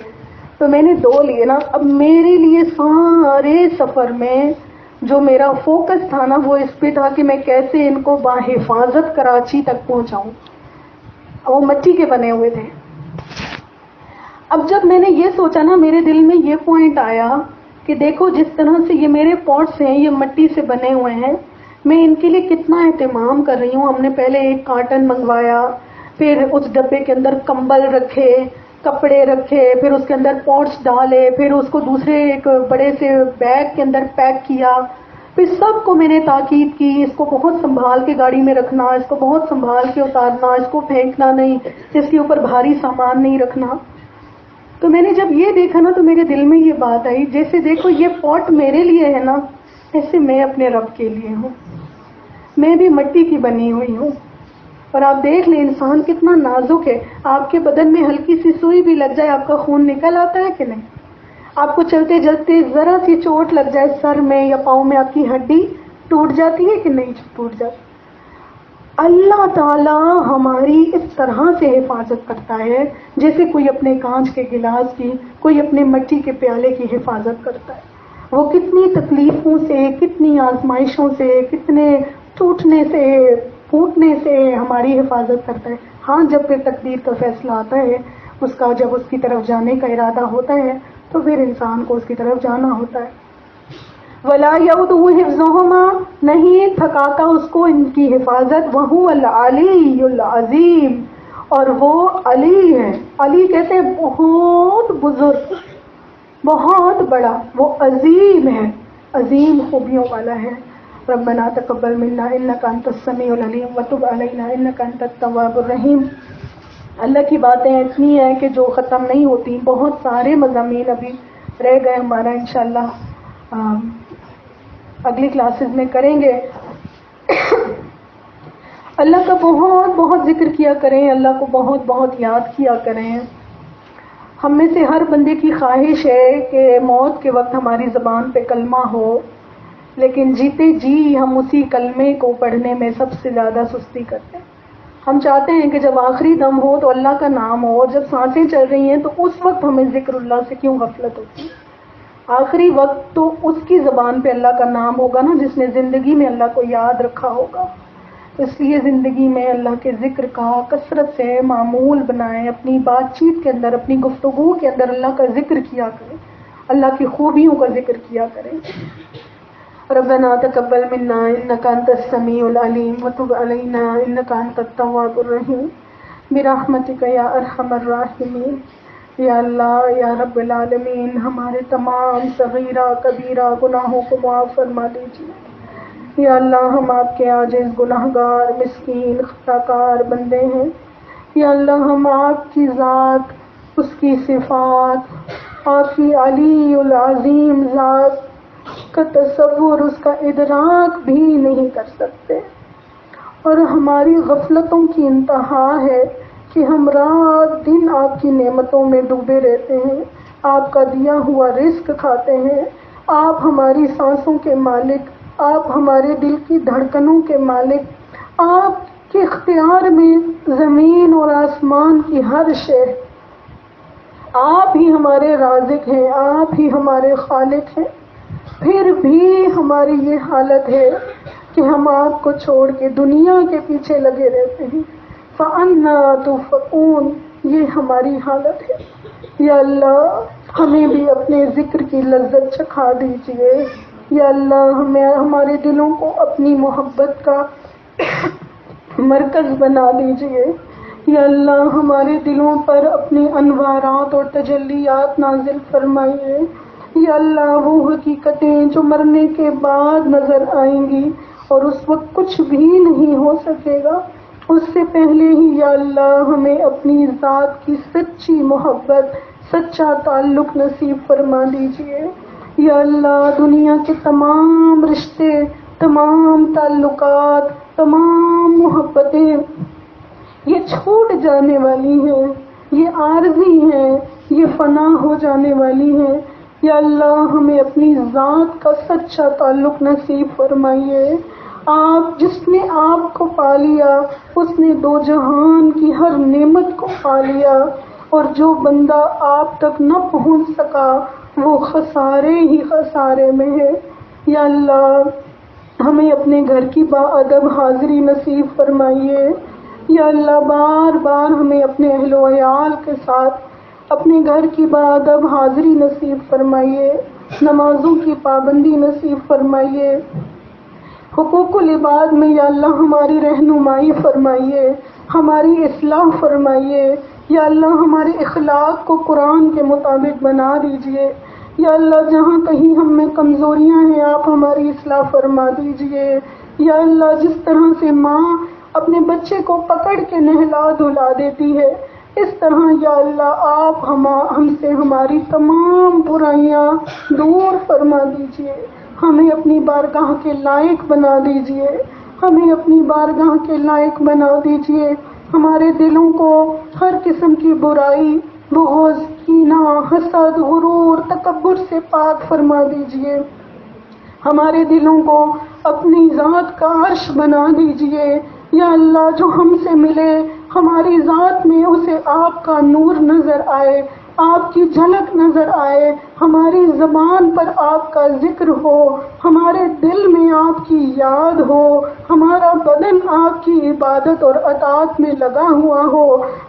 تو میں نے 2 لیے نا. اب میرے لیے سارے سفر میں جو میرا فوکس تھا نا وہ اس پہ تھا کہ میں کیسے ان کو باحفاظت کراچی تک پہنچاؤں. وہ مٹی کے بنے ہوئے تھے. اب جب میں نے یہ سوچا نا، میرے دل میں یہ پوائنٹ آیا کہ دیکھو جس طرح سے یہ میرے پاٹس ہیں، یہ مٹی سے بنے ہوئے ہیں، میں ان کے لیے کتنا اہتمام کر رہی ہوں. ہم نے پہلے ایک کارٹن منگوایا، پھر اس ڈبے کے اندر کمبل رکھے، کپڑے رکھے، پھر اس کے اندر پاٹس ڈالے، پھر اس کو دوسرے ایک بڑے سے بیگ کے اندر پیک کیا، پھر سب کو میں نے تاکید کی اس کو بہت سنبھال کے گاڑی میں رکھنا، اس کو بہت سنبھال کے اتارنا، اس کو پھینکنا نہیں، اس کے اوپر بھاری سامان نہیں رکھنا. تو میں نے جب یہ دیکھا نا تو میرے دل میں یہ بات آئی، جیسے دیکھو یہ پاٹ میرے لیے ہے نا، ایسے میں اپنے رب کے لیے ہوں. میں بھی مٹی کی بنی ہوئی ہوں. اور آپ دیکھ لیں انسان کتنا نازک ہے. آپ کے بدن میں ہلکی سی سوئی بھی لگ جائے، آپ کا خون نکل آتا ہے کہ نہیں؟ آپ کو چلتے چلتے ذرا سی چوٹ لگ جائے سر میں یا پاؤں میں، آپ کی ہڈی ٹوٹ جاتی ہے کہ نہیں ٹوٹ جاتی؟ اللہ تعالی ہماری اس طرح سے حفاظت کرتا ہے جیسے کوئی اپنے کانچ کے گلاس کی، کوئی اپنے مٹی کے پیالے کی حفاظت کرتا ہے. وہ کتنی تکلیفوں سے، کتنی آزمائشوں سے، کتنے ٹوٹنے سے، پھوٹنے سے ہماری حفاظت کرتا ہے. ہاں جب پھر تقدیر کا فیصلہ آتا ہے، اس کا جب اس کی طرف جانے کا ارادہ ہوتا ہے تو پھر انسان کو اس کی طرف جانا ہوتا ہے. وَلَا يَؤُودُهُ حِفْظُهُمَا، نہیں تھکاتا اس کو ان کی حفاظت. وَهُوَ الْعَلِيُّ الْعَظِيمُ، اور وہ علی ہے. علی کہتے ہیں بہت بزرگ، بہت بڑا، وہ عظیم ہے، عظیم خوبیوں والا ہے. ربنا تقبل منا انک انت السمیع العلیم وتب علینا انک انت التواب الرحیم. اللہ کی باتیں اتنی ہیں کہ جو ختم نہیں ہوتی. بہت سارے مضامین ابھی رہ گئے ہمارا، انشاءاللہ اگلی کلاسز میں کریں گے. اللہ کا بہت بہت ذکر کیا کریں، اللہ کو بہت بہت یاد کیا کریں. ہم میں سے ہر بندے کی خواہش ہے کہ موت کے وقت ہماری زبان پہ کلمہ ہو، لیکن جیتے جی ہم اسی کلمے کو پڑھنے میں سب سے زیادہ سستی کرتے ہیں. ہم چاہتے ہیں کہ جب آخری دم ہو تو اللہ کا نام ہو، اور جب سانسیں چل رہی ہیں تو اس وقت ہمیں ذکر اللہ سے کیوں غفلت ہوتی ہے؟ آخری وقت تو اس کی زبان پہ اللہ کا نام ہوگا نا جس نے زندگی میں اللہ کو یاد رکھا ہوگا. اس لیے زندگی میں اللہ کے ذکر کا کثرت سے معمول بنائیں. اپنی بات چیت کے اندر، اپنی گفتگو کے اندر اللہ کا ذکر کیا کریں، اللہ کی خوبیوں کا ذکر کیا کریں. ربنا تقبل منا انک انت السمیع العلیم وتب علینا انک انت التواب الرحیم برحمتک یا ارحم الراحمین. یا اللہ، یا رب العالمین، ہمارے تمام صغیرہ کبیرہ گناہوں کو معاف فرما دیجیے. یا اللہ، ہم آپ کے عاجز گناہگار مسکین خطاکار بندے ہیں. یا اللہ، ہم آپ کی ذات، اس کی صفات، آپ کی علی العظیم ذات کا تصور، اس کا ادراک بھی نہیں کر سکتے. اور ہماری غفلتوں کی انتہا ہے کہ ہم رات دن آپ کی نعمتوں میں ڈوبے رہتے ہیں، آپ کا دیا ہوا رزق کھاتے ہیں. آپ ہماری سانسوں کے مالک، آپ ہمارے دل کی دھڑکنوں کے مالک، آپ کے اختیار میں زمین اور آسمان کی ہر شے. آپ ہی ہمارے رازق ہیں، آپ ہی ہمارے خالق ہیں. پھر بھی ہماری یہ حالت ہے کہ ہم آپ کو چھوڑ کے دنیا کے پیچھے لگے رہتے ہیں. فَأَنَّا تُؤْفَكُونَ، یہ ہماری حالت ہے. یا اللہ ہمیں بھی اپنے ذکر کی لذت چکھا دیجیے. یا اللہ ہمیں ہمارے دلوں کو اپنی محبت کا مرکز بنا دیجیے. یا اللہ ہمارے دلوں پر اپنے انوارات اور تجلیات نازل فرمائیے. یا اللہ وہ حقیقتیں جو مرنے کے بعد نظر آئیں گی اور اس وقت کچھ بھی نہیں ہو سکے گا، اس سے پہلے ہی یا اللہ ہمیں اپنی ذات کی سچی محبت، سچا تعلق نصیب فرما دیجیے. یا اللہ دنیا کے تمام رشتے، تمام تعلقات، تمام محبتیں یہ چھوٹ جانے والی ہیں، یہ عارضی ہیں، یہ فنا ہو جانے والی ہیں. یا اللہ ہمیں اپنی ذات کا سچا تعلق نصیب فرمائیے. آپ جس نے آپ کو پا لیا اس نے دو جہان کی ہر نعمت کو پا لیا، اور جو بندہ آپ تک نہ پہنچ سکا وہ خسارے ہی خسارے میں ہے. یا اللہ ہمیں اپنے گھر کی باادب حاضری نصیب فرمائیے. یا اللہ بار بار ہمیں اپنے اہل و عیال کے ساتھ اپنے گھر کی باادب حاضری نصیب فرمائیے. نمازوں کی پابندی نصیب فرمائیے. حقوق العباد میں یا اللہ ہماری رہنمائی فرمائیے، ہماری اصلاح فرمائیے. یا اللہ ہمارے اخلاق کو قرآن کے مطابق بنا دیجیے. یا اللہ جہاں کہیں ہم میں کمزوریاں ہیں آپ ہماری اصلاح فرما دیجیے. یا اللہ جس طرح سے ماں اپنے بچے کو پکڑ کے نہلا دھلا دیتی ہے، اس طرح یا اللہ آپ ہم سے ہماری تمام برائیاں دور فرما دیجیے. ہمیں اپنی بارگاہ کے لائق بنا دیجیے. ہمیں اپنی بارگاہ کے لائق بنا دیجیے. ہمارے دلوں کو ہر قسم کی برائی، بغض، کینہ، حسد، غرور، تکبر سے پاک فرما دیجیے. ہمارے دلوں کو اپنی ذات کا عرش بنا دیجیے. یا اللہ جو ہم سے ملے ہماری ذات میں اسے آپ کا نور نظر آئے، آپ کی جھلک نظر آئے، ہماری زبان پر آپ کا ذکر ہو، ہمارے دل میں آپ کی یاد ہو، ہمارا بدن آپ کی عبادت اور اطاعت میں لگا ہوا ہو،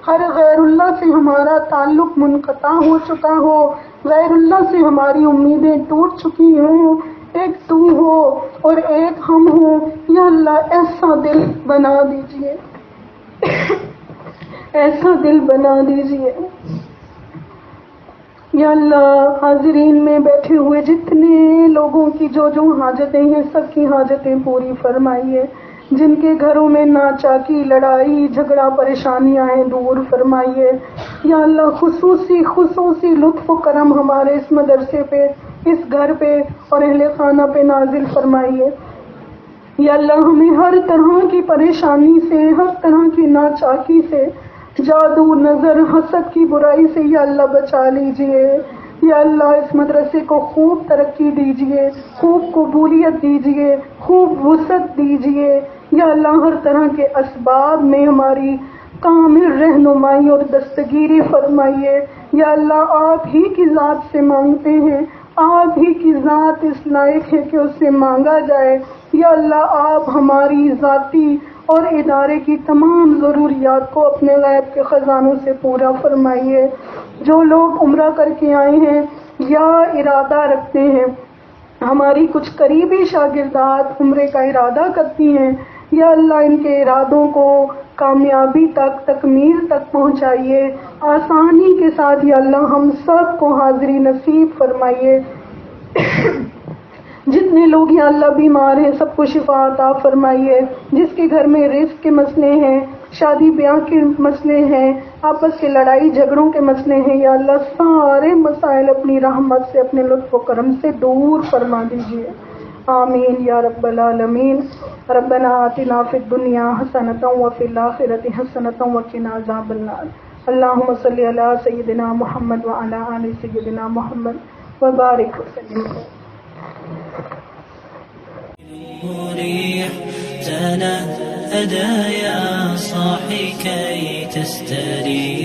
ہر غیر اللہ سے ہمارا تعلق منقطع ہو چکا ہو، غیر اللہ سے ہماری امیدیں ٹوٹ چکی ہوں، ایک تو ہو اور ایک ہم ہو. یا اللہ ایسا دل بنا دیجیے، ایسا دل بنا دیجیے. یا اللہ حاضرین میں بیٹھے ہوئے جتنے لوگوں کی جو حاجتیں ہیں سب کی حاجتیں پوری فرمائیے. جن کے گھروں میں ناچاکی، لڑائی، جھگڑا، پریشانیاں ہیں دور فرمائیے. یا اللہ خصوصی لطف و کرم ہمارے اس مدرسے پہ، اس گھر پہ اور اہل خانہ پہ نازل فرمائیے. یا اللہ ہمیں ہر طرح کی پریشانی سے، ہر طرح کی ناچاکی سے، جادو، نظر، حسد کی برائی سے یا اللہ بچا لیجئے. یا اللہ اس مدرسے کو خوب ترقی دیجئے، خوب قبولیت دیجئے، خوب وسعت دیجئے. یا اللہ ہر طرح کے اسباب میں ہماری کامل رہنمائی اور دستگیری فرمائیے. یا اللہ آپ ہی کی ذات سے مانگتے ہیں، آپ ہی کی ذات اس لائق ہے کہ اس سے مانگا جائے. یا اللہ آپ ہماری ذاتی اور ادارے کی تمام ضروریات کو اپنے غیب کے خزانوں سے پورا فرمائیے. جو لوگ عمرہ کر کے آئے ہیں یا ارادہ رکھتے ہیں، ہماری کچھ قریبی شاگردات عمرے کا ارادہ کرتی ہیں، یا اللہ ان کے ارادوں کو کامیابی تک، تکمیل تک پہنچائیے آسانی کے ساتھ. یا اللہ ہم سب کو حاضری نصیب فرمائیے. جتنے لوگ یا اللہ بیمار ہیں سب کو شفا عطا فرمائیے. جس کے گھر میں رزق کے مسئلے ہیں، شادی بیاہ کے مسئلے ہیں، آپس کے لڑائی جھگڑوں کے مسئلے ہیں، یا اللہ سارے مسائل اپنی رحمت سے، اپنے لطف و کرم سے دور فرما دیجیے. آمین یا رب العالمین. ربنا آتنا فی الدنیا حسنۃ وفی الآخرۃ حسنۃ وقنا عذاب النار. اللہم صلی علی سیدنا محمد وعلی آل سیدنا محمد وبارک وسلم. مريح تنهدى يا صاحي كي تستريح.